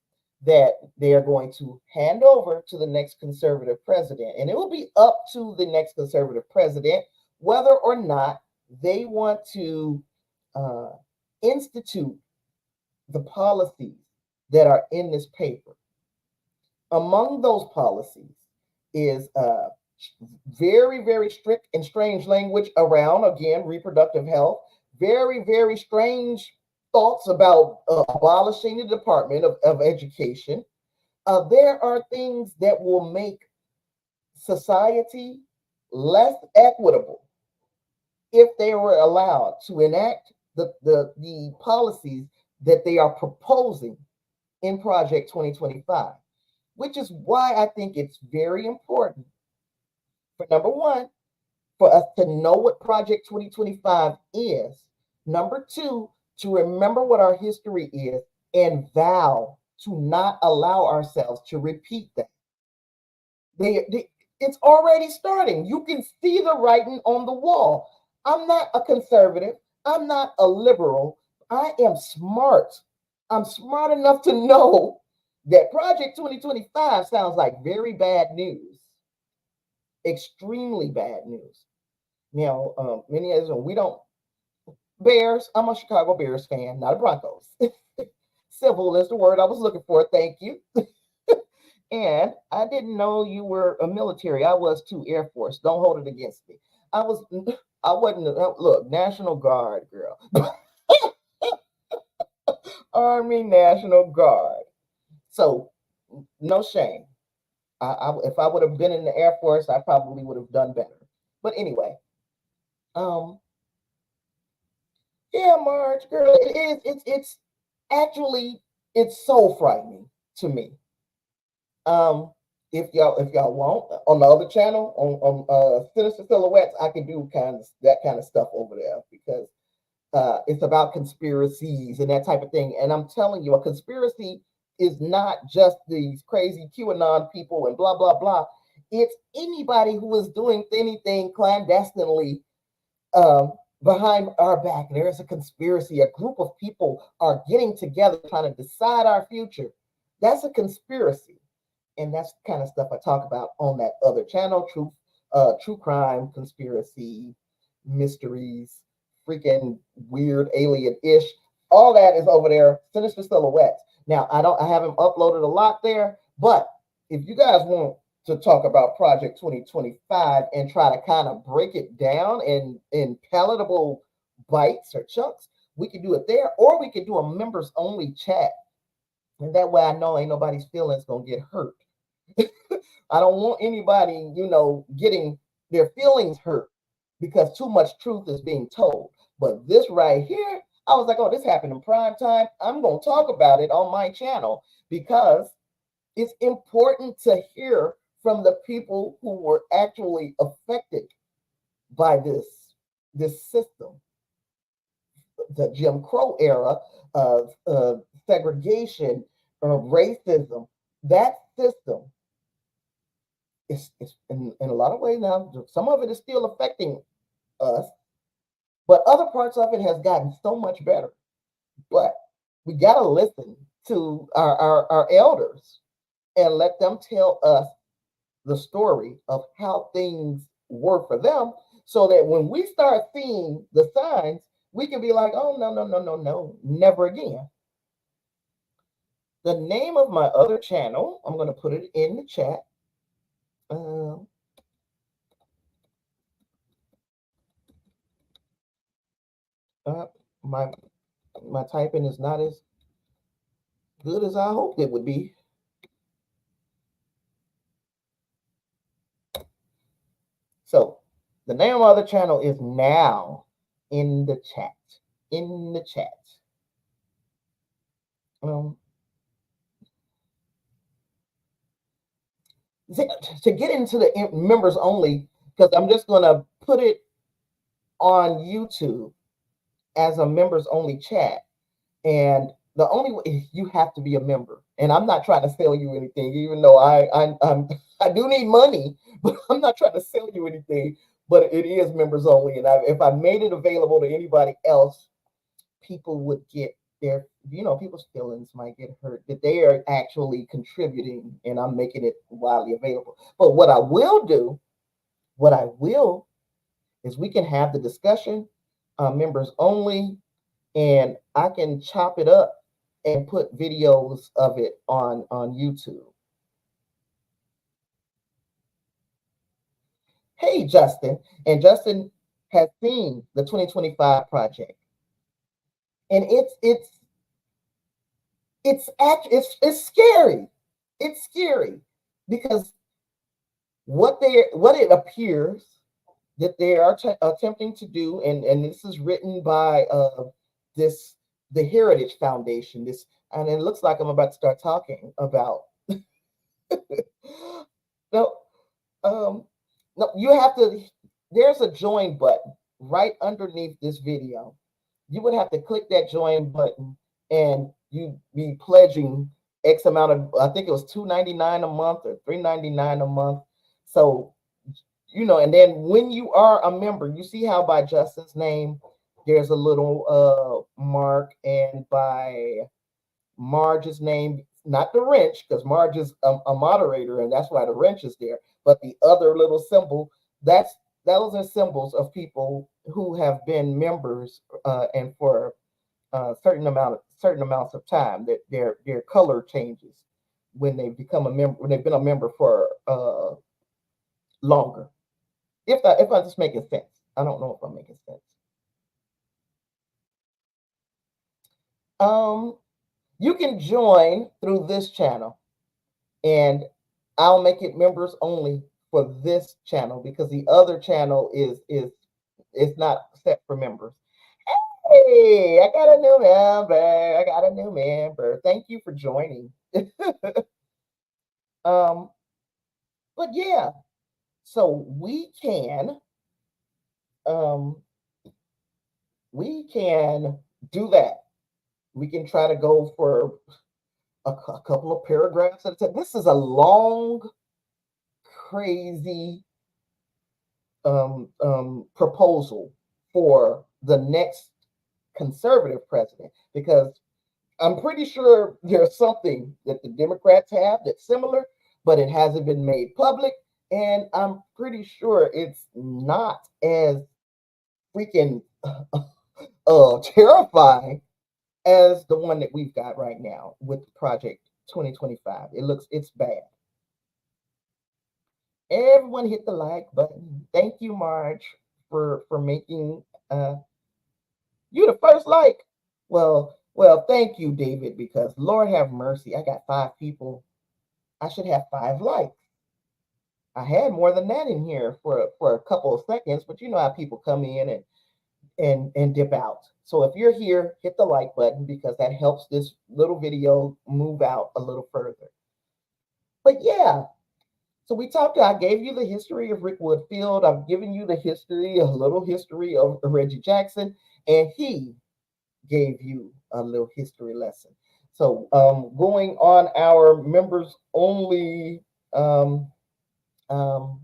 that they are going to hand over to the next conservative president. And it will be up to the next conservative president whether or not they want to institute the policies that are in this paper. Among those policies is very, very strict and strange language around, again, reproductive health, very, very strange thoughts about abolishing the Department of Education. There are things that will make society less equitable if they were allowed to enact the policies that they are proposing in Project 2025, which is why I think it's very important for, number one, for us to know what Project 2025 is. Number two, to remember what our history is and vow to not allow ourselves to repeat that. It's already starting. You can see the writing on the wall. I'm not a conservative. I'm not a liberal. I am smart. I'm smart enough to know that Project 2025 sounds like very bad news, extremely bad news. Many of us, we don't, Bears, I'm a Chicago Bears fan, not a Broncos. Civil is the word I was looking for. Thank you. And I didn't know you were a military. I was too, Air Force. Don't hold it against me. I wasn't, look, National Guard, girl. Army National Guard. So, no shame. If I would have been in the Air Force, I probably would have done better. But anyway, yeah, Marge, girl, it is. It's actually, it's so frightening to me. If y'all want, on the other channel, on Sinister Silhouettes, I can do that kind of stuff over there because it's about conspiracies and that type of thing. And I'm telling you, a conspiracy is not just these crazy QAnon people and blah, blah, blah. It's anybody who is doing anything clandestinely behind our back. There is a conspiracy. A group of people are getting together trying to decide our future. That's a conspiracy. And that's the kind of stuff I talk about on that other channel, true crime, conspiracy, mysteries, freaking weird alien-ish. All that is over there, Sinister Silhouettes. Now, I haven't uploaded a lot there, but if you guys want to talk about Project 2025 and try to kind of break it down in palatable bites or chunks, we can do it there, or we can do a members only chat. And that way I know ain't nobody's feelings gonna get hurt. I don't want anybody, getting their feelings hurt because too much truth is being told. But this right here, I was like, oh, this happened in prime time. I'm gonna talk about it on my channel because it's important to hear from the people who were actually affected by this system, the Jim Crow era of segregation or racism. That system is in a lot of ways now, some of it is still affecting us, but other parts of it has gotten so much better. But we got to listen to our elders and let them tell us the story of how things were for them, so that when we start seeing the signs, we can be like, oh, no, never again. The name of my other channel, I'm going to put it in the chat. My typing is not as good as I hoped it would be. So the name of my other channel is now in the chat. In the chat. To get into the members only, because I'm just going to put it on YouTube as a members only chat. And the only way, you have to be a member. And I'm not trying to sell you anything, even though I do need money, but I'm not trying to sell you anything. But it is members only. And if I made it available to anybody else, people would get their, people's feelings might get hurt that they are actually contributing, and I'm making it widely available. But what I will do is we can have the discussion, members only, and I can chop it up and put videos of it on YouTube. Hey, Justin. And Justin has seen the 2025 project. And it's scary. It's scary because what it appears that they are attempting to do, and this is written by the Heritage Foundation. And it looks like I'm about to start talking about. No, you have to. There's a join button right underneath this video. You would have to click that join button, and you'd be pledging X amount of. I think it was $2.99 a month or $3.99 a month. So, and then when you are a member, you see how by Justin's name there's a little mark, and by Marge's name, not the wrench, because Marge is a moderator, and that's why the wrench is there. But the other little symbol, those are symbols of people who have been members, and for certain amounts of time, that their color changes when they become a member, when they've been a member for longer. If I'm just making sense, I don't know if I'm making sense. You can join through this channel, and I'll make it members only for this channel because the other channel is not set for members. Hey, I got a new member. Thank you for joining. But yeah, so we can do that. We can try to go for a couple of paragraphs at a time. This is a long, crazy proposal for the next conservative president, because I'm pretty sure there's something that the Democrats have that's similar, but it hasn't been made public. And I'm pretty sure it's not as freaking terrifying as the one that we've got right now with Project 2025. It's bad. Everyone hit the like button. Thank you, Marge, for making you the first like. Well, thank you, David, because Lord have mercy, I got 5 people. I should have 5 likes. I had more than that in here for a couple of seconds, but you know how people come in and dip out. So if you're here, hit the like button because that helps this little video move out a little further. But yeah, so we talked. I gave you the history of Rickwood Field. I've given you the history, a little history of Reggie Jackson, and he gave you a little history lesson. So going on our members only um, um,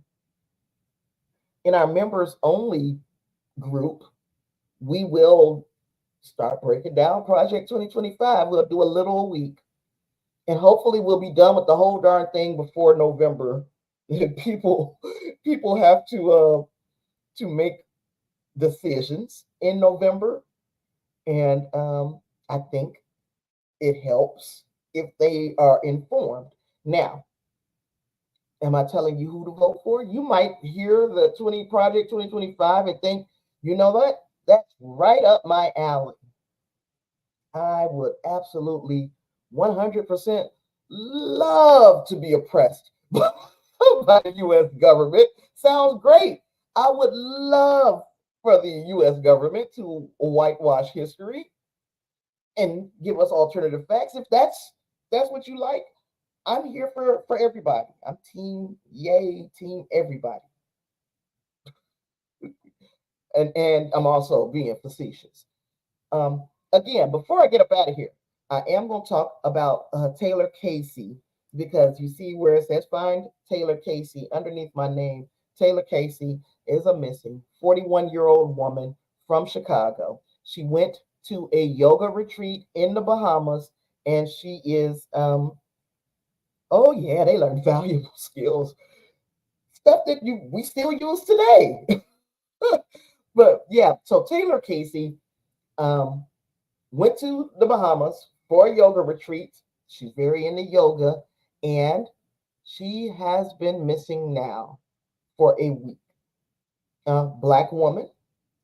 in our members only group, we will start breaking down Project 2025. We'll do a little a week, and hopefully we'll be done with the whole darn thing before November. People have to make decisions in November, and I think it helps if they are informed. Now, am I telling you who to vote for? You might hear the 20 Project 2025 and think, you know what? That's right up my alley. I would absolutely 100% love to be oppressed by the U.S. government. Sounds great. I would love for the U.S. government to whitewash history and give us alternative facts. If that's what you like, I'm here for everybody. I'm team yay, team everybody. And I'm also being facetious. Again, before I get up out of here, I am going to talk about Taylor Casey, because you see where it says find Taylor Casey underneath my name. Taylor Casey is a missing 41-year-old woman from Chicago. She went to a yoga retreat in the Bahamas, and she is, oh yeah, they learned valuable skills, stuff that we still use today. But yeah, so Taylor Casey went to the Bahamas for a yoga retreat. She's very into yoga, and she has been missing now for a week. Black woman,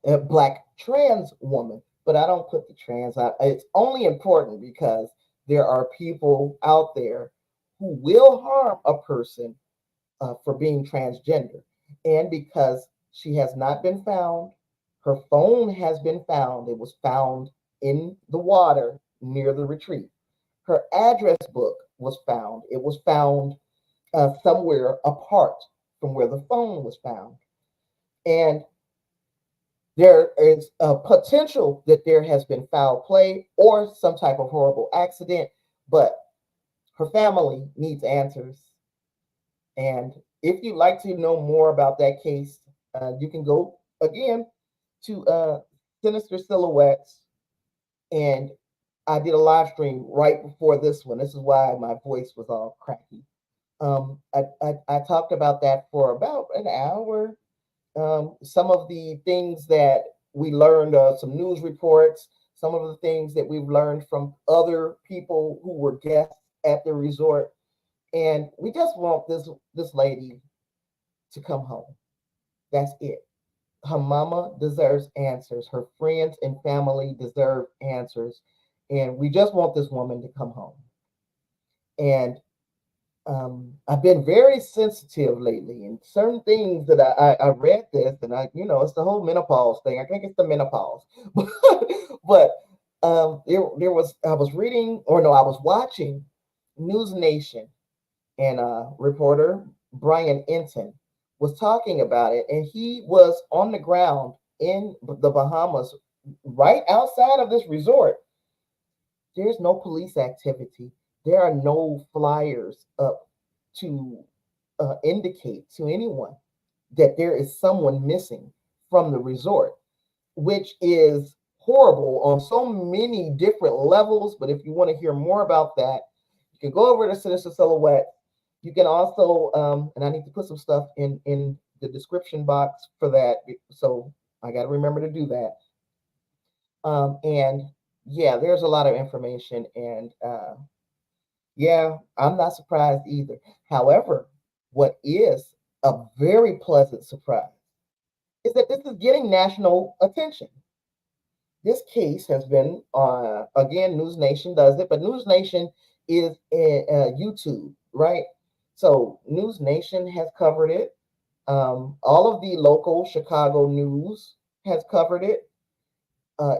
a black trans woman, but I don't put the trans out. It's only important because there are people out there who will harm a person for being transgender, and because she has not been found, her phone has been found. It was found in the water near the retreat. Her address book was found. It was found somewhere apart from where the phone was found. And there is a potential that there has been foul play or some type of horrible accident, but her family needs answers. And if you'd like to know more about that case, you can go again to Sinister Silhouettes. And I did a live stream right before this one. This is why my voice was all cracky. I talked about that for about an hour. Some of the things that we learned, some news reports, some of the things that we've learned from other people who were guests at the resort. And we just want this lady to come home. That's it. Her mama deserves answers. Her friends and family deserve answers. And we just want this woman to come home. And I've been very sensitive lately, and certain things that I read this, and it's the whole menopause thing. I think it's the menopause, but I was reading, or no, I was watching News Nation, and reporter Brian Enton was talking about it, and he was on the ground in the Bahamas, right outside of this resort. There's no police activity. There are no flyers up to indicate to anyone that there is someone missing from the resort, which is horrible on so many different levels. But if you want to hear more about that, you can go over to Sinister Silhouette. You can also, and I need to put some stuff in the description box for that, so I got to remember to do that. And yeah, there's a lot of information, and yeah, I'm not surprised either. However, what is a very pleasant surprise is that this is getting national attention. This case has been, again, News Nation does it, but News Nation is YouTube, right? So News Nation has covered it. All of the local Chicago news has covered it.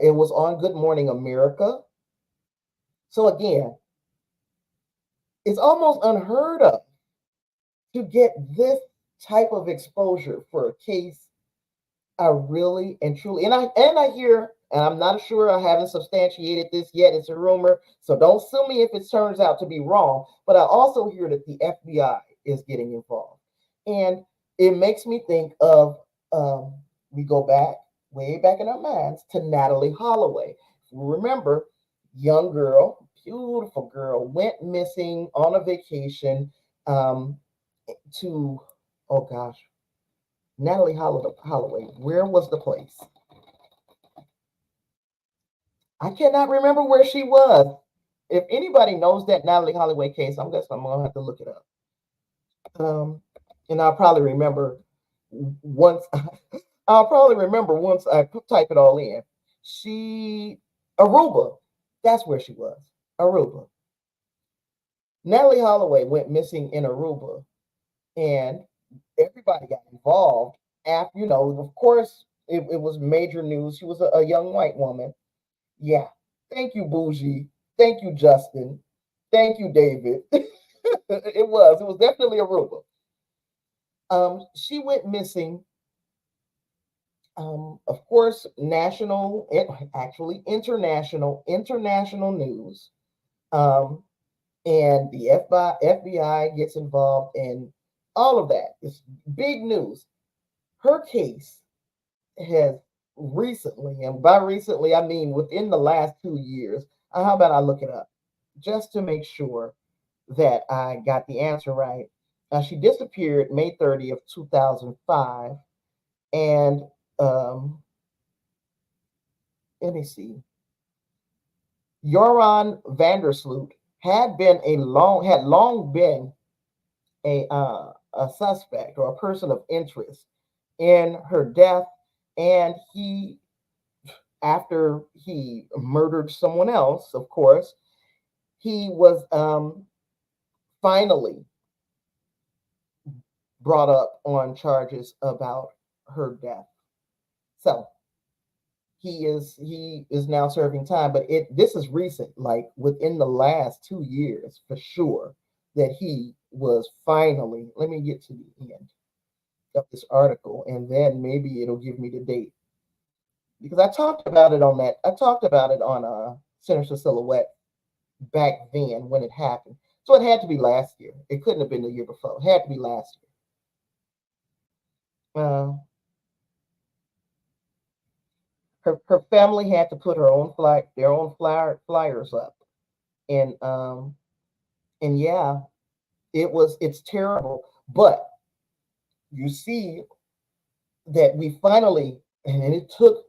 It was on Good Morning America. So again, it's almost unheard of to get this type of exposure for a case. I really and truly, and I hear, and I'm not sure, I haven't substantiated this yet. It's a rumor, so don't sue me if it turns out to be wrong. But I also hear that the FBI is getting involved, and it makes me think of we go back way back in our minds to Natalie Holloway. Remember, young girl, beautiful girl, went missing on a vacation to, oh gosh, Natalie Holloway. Where was the place? I cannot remember where she was. If anybody knows that Natalie Holloway case, I'm gonna have to look it up. And I'll probably remember once. I'll probably remember once I type it all in. Aruba. That's where she was. Aruba. Natalie Holloway went missing in Aruba, and everybody got involved. After, of course, it was major news. She was a young white woman. Yeah. Thank you, Bougie. Thank you, Justin. Thank you, David. It was definitely Aruba. She went missing. Of course, national, actually international news. And the FBI gets involved in all of that. It's big news. Her case has recently, and by recently, I mean within the last 2 years. How about I look it up just to make sure that I got the answer right? She disappeared May 30th, 2005. And let me see. Joran Vandersloot had long been a suspect or a person of interest in her death, and after he murdered someone else, of course, he was finally brought up on charges about her death. So he is now serving time, but this is recent, like within the last 2 years for sure, that he was finally. Let me get to the end of this article, and then maybe it'll give me the date, because I talked about it on Sinister Silhouette back then when it happened. So it had to be last year. It couldn't have been the year before. It had to be last year. Her family had to put their own flyers up, and yeah, it's terrible. But you see that we finally, and it took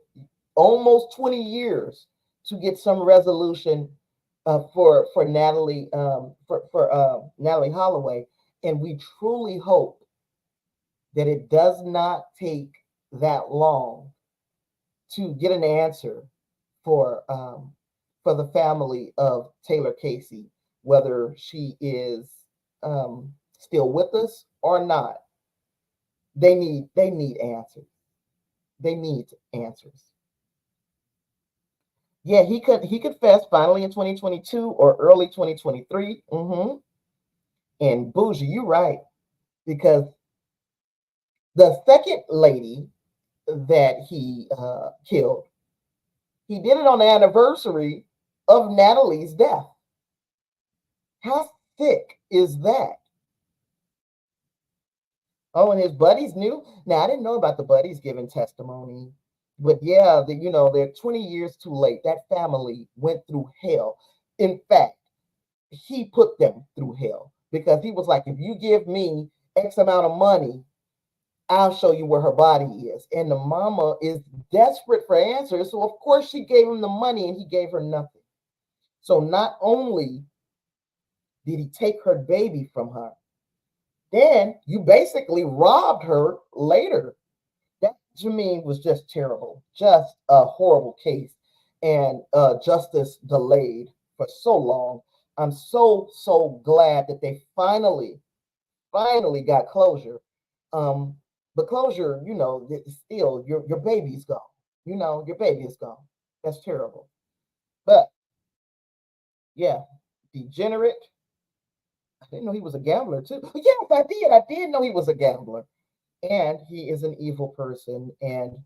almost 20 years to get some resolution for Natalie Natalie Holloway, and we truly hope that it does not take that long to get an answer for the family of Taylor Casey, whether she is still with us or not. They need answers. They need answers. Yeah, he confessed finally in 2022 or early 2023. And Bougie, you're right, because the second lady that he killed, he did it on the anniversary of Natalie's death. How sick is that? Oh, and his buddies knew. Now, I didn't know about the buddies giving testimony, but yeah, they're 20 years too late. That family went through hell. In fact, he put them through hell, because he was like, if you give me X amount of money, I'll show you where her body is. And the mama is desperate for answers. So, of course, she gave him the money and he gave her nothing. So, not only did he take her baby from her, Then you basically robbed her later. That to me was just terrible, just a horrible case, and justice delayed for so long. I'm so glad that they finally got closure. Um, but closure, still your baby's gone. Your baby is gone. That's terrible. But yeah, degenerate. I didn't know he was a gambler too. Yes, I did. I did know he was a gambler, and he is an evil person. And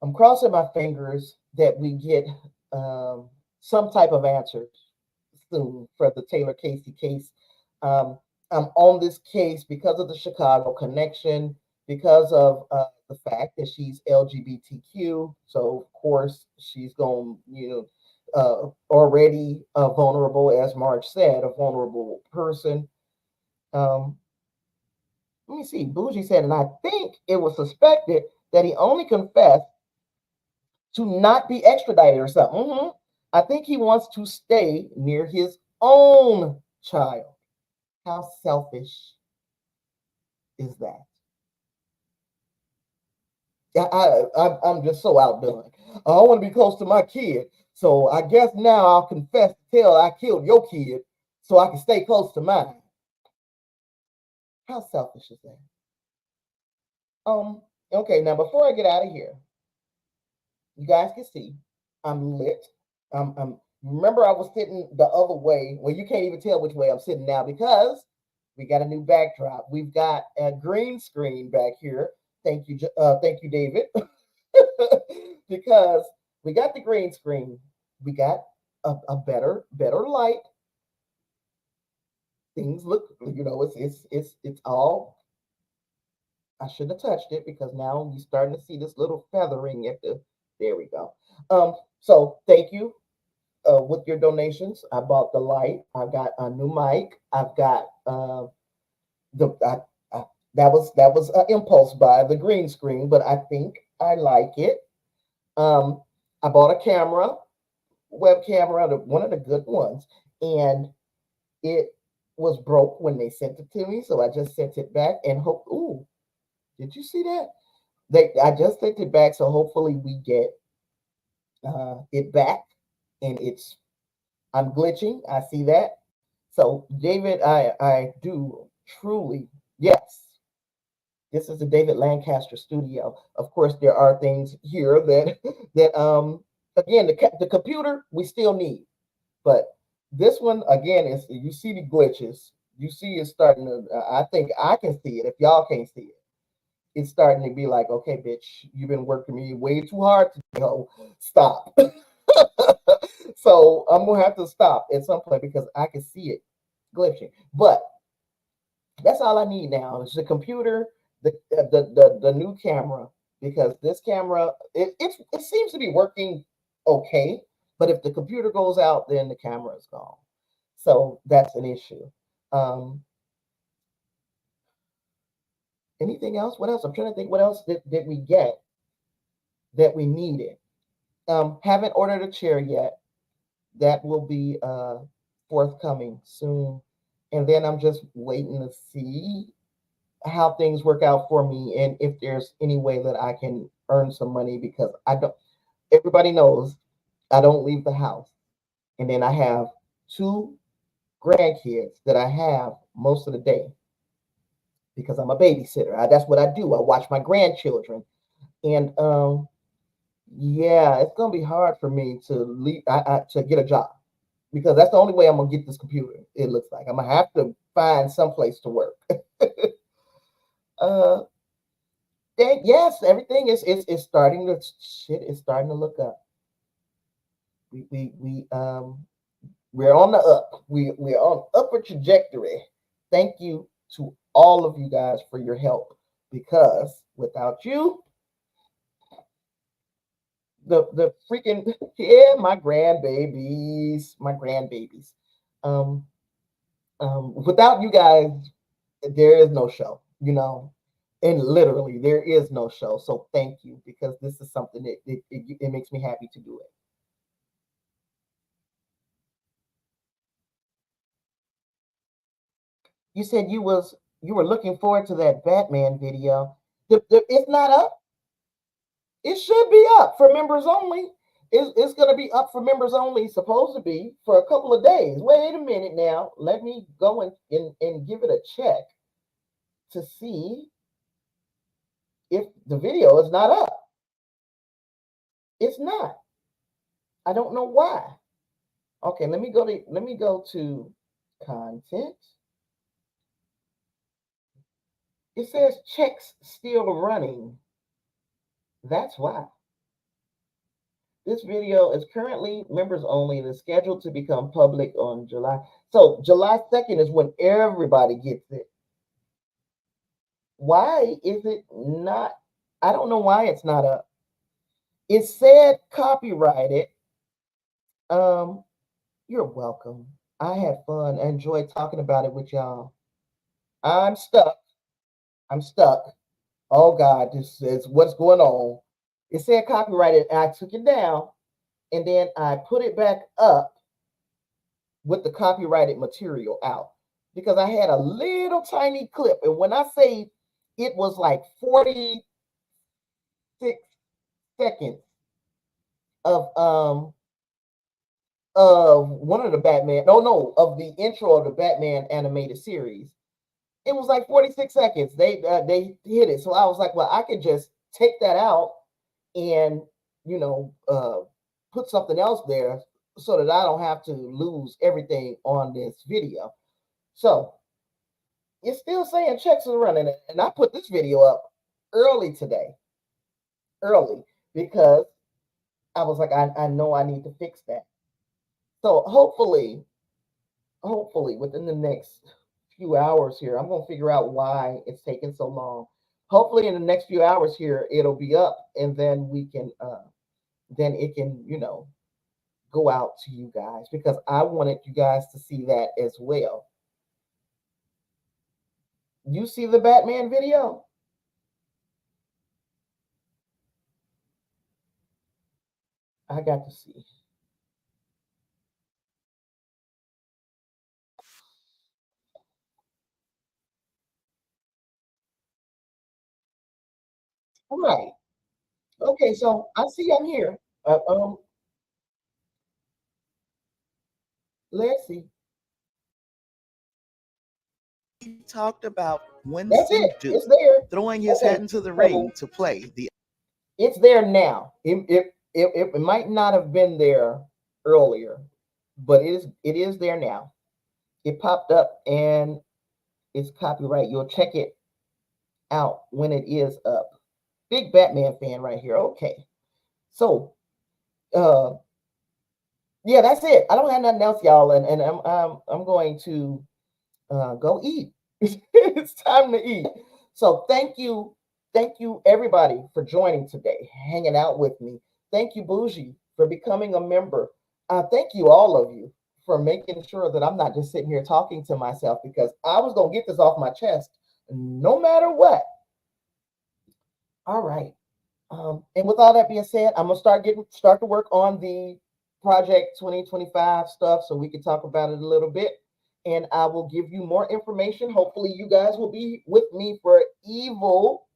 I'm crossing my fingers that we get um, some type of answer soon for the Taylor Casey case. Um, I'm on this case because of the Chicago connection, because of the fact that she's LGBTQ. So of course she's going, already vulnerable, as Marge said, a vulnerable person. Um, Let me see. Bougie said, and I think it was suspected that he only confessed to not be extradited or something. I think he wants to stay near his own child. How selfish is that? I'm just so outdone. I want to be close to my kid. So I guess now I'll confess to tell I killed your kid so I can stay close to mine. How selfish is that? Okay, now before I get out of here, you guys can see I'm lit. Remember I was sitting the other way. Well, you can't even tell which way I'm sitting now because we got a new backdrop. We've got a green screen back here. Thank you, David. Because we got the green screen. We got a better light. Things look, it's all. I shouldn't have touched it because now you're starting to see this little feathering at the. There we go. So thank you with your donations. I bought the light. I got a new mic. I've got the I, that was an impulse buy, the green screen, but I think I like it. Um, I bought a camera, web camera, one of the good ones, and it was broke when they sent it to me, so I just sent it back and hope. Ooh, did you see that? I just sent it back, so hopefully we get it back, and I'm glitching. I see that. So David, I do truly, yes. This is the David Lancaster studio. Of course, there are things here that again the computer we still need, but this one again is you see the glitches. You see it's starting to. I think I can see it. If y'all can't see it, it's starting to be like, okay, bitch, you've been working me way too hard today. Oh, stop. So I'm gonna have to stop at some point because I can see it glitching. But that's all I need now. It's the computer, the new camera, because this camera it seems to be working okay, but if the computer goes out, then the camera is gone. So that's an issue. Um, Anything else? What else? I'm trying to think. What else did we get that we needed? Haven't ordered a chair yet. That will be forthcoming soon, and then I'm just waiting to see how things work out for me and if there's any way that I can earn some money because I don't everybody knows I don't leave the house. And then I have two grandkids that I have most of the day because I'm a babysitter. That's what I do. I watch my grandchildren. And yeah, it's gonna be hard for me to leave to get a job because that's the only way I'm gonna get this computer. It looks like I'm gonna have to find some place to work. uh yes, everything is starting to shit is starting to look up. We're on the up. We're on upward trajectory. Thank you to all of you guys for your help because without you, the freaking yeah, my grandbabies. Um, without you guys, there is no show. And literally there is no show. So thank you because this is something that it makes me happy to do it. You said you was you were looking forward to that Batman video. It's not up. It should be up for members only. It's going to be up for members only, supposed to be, for a couple of days. Wait a minute now. Let me go and give it a check to see if the video is not up. It's not. I don't know why. Okay, let me go to content. It says checks still running. That's why. This video is currently members only and is scheduled to become public on July. So July 2nd is when everybody gets it. Why is it not? I don't know why it's not up. It said copyrighted. You're welcome. I had fun. I enjoyed talking about it with y'all. I'm stuck. Oh God, this is what's going on. It said copyrighted, and I took it down, and then I put it back up with the copyrighted material out because I had a little tiny clip, and when I say it was like 46 seconds of one of the Batman, of the intro of the Batman animated series. It was like 46 seconds. They hit it. So I was like, well, I could just take that out and, put something else there so that I don't have to lose everything on this video. So it's still saying checks are running. And I put this video up early today. Early, because I was like, I know I need to fix that. So hopefully within the next few hours here, I'm going to figure out why it's taking so long. Hopefully in the next few hours here, it'll be up, and then we can, then it can, go out to you guys, because I wanted you guys to see that as well. You see the Batman video? I got to see. All right. Okay, so I see I'm here. Let's see. He talked about when That's it. Duke It's there. throwing his head into the ring to play the. It's there now. It might not have been there earlier, but it is there now. It popped up and it's copyright. You'll check it out when it is up. Big Batman fan right here. Okay. So yeah, that's it. I don't have nothing else, y'all, and I'm going to go eat. It's time to eat. So thank you everybody for joining today, hanging out with me. Thank you, Bougie, for becoming a member. Thank you, all of you, for making sure that I'm not just sitting here talking to myself, because I was gonna get this off my chest no matter what. All right. And with all that being said, I'm gonna start to work on the Project 2025 stuff so we can talk about it a little bit. And I will give you more information. Hopefully, you guys will be with me for Evil,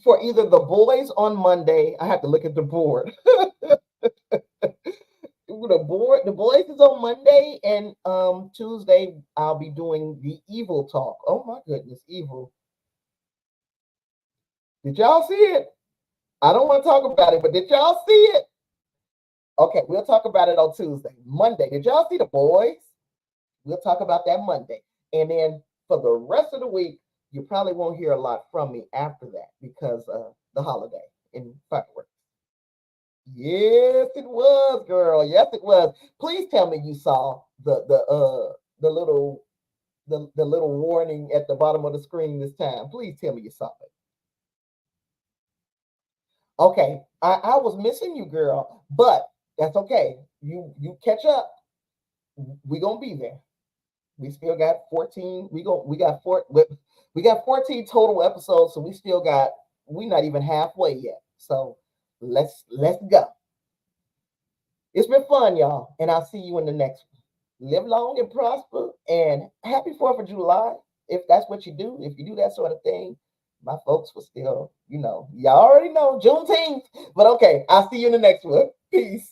for either the boys on Monday. I have to look at the board. The boys is on Monday, and Tuesday I'll be doing the Evil talk. Oh my goodness, Evil. Did y'all see it? I don't want to talk about it, but did y'all see it? Okay, we'll talk about it on Tuesday. Monday, did y'all see the boys? We'll talk about that Monday. And then for the rest of the week, you probably won't hear a lot from me after that, because of the holiday in fireworks. Yes, it was, girl. Yes, it was. Please tell me you saw the little warning at the bottom of the screen this time. Please tell me you saw it. Okay, I was missing you, girl, but that's okay. You catch up. We gonna be there. We still got 14. We got 14 total episodes, so we not even halfway yet. So let's go. It's been fun, y'all, and I'll see you in the next one. Live long and prosper, and happy 4th of July. if that's what you do, if you do that sort of thing, my folks will still, y'all already know Juneteenth. But okay, I'll see you in the next one. Peace.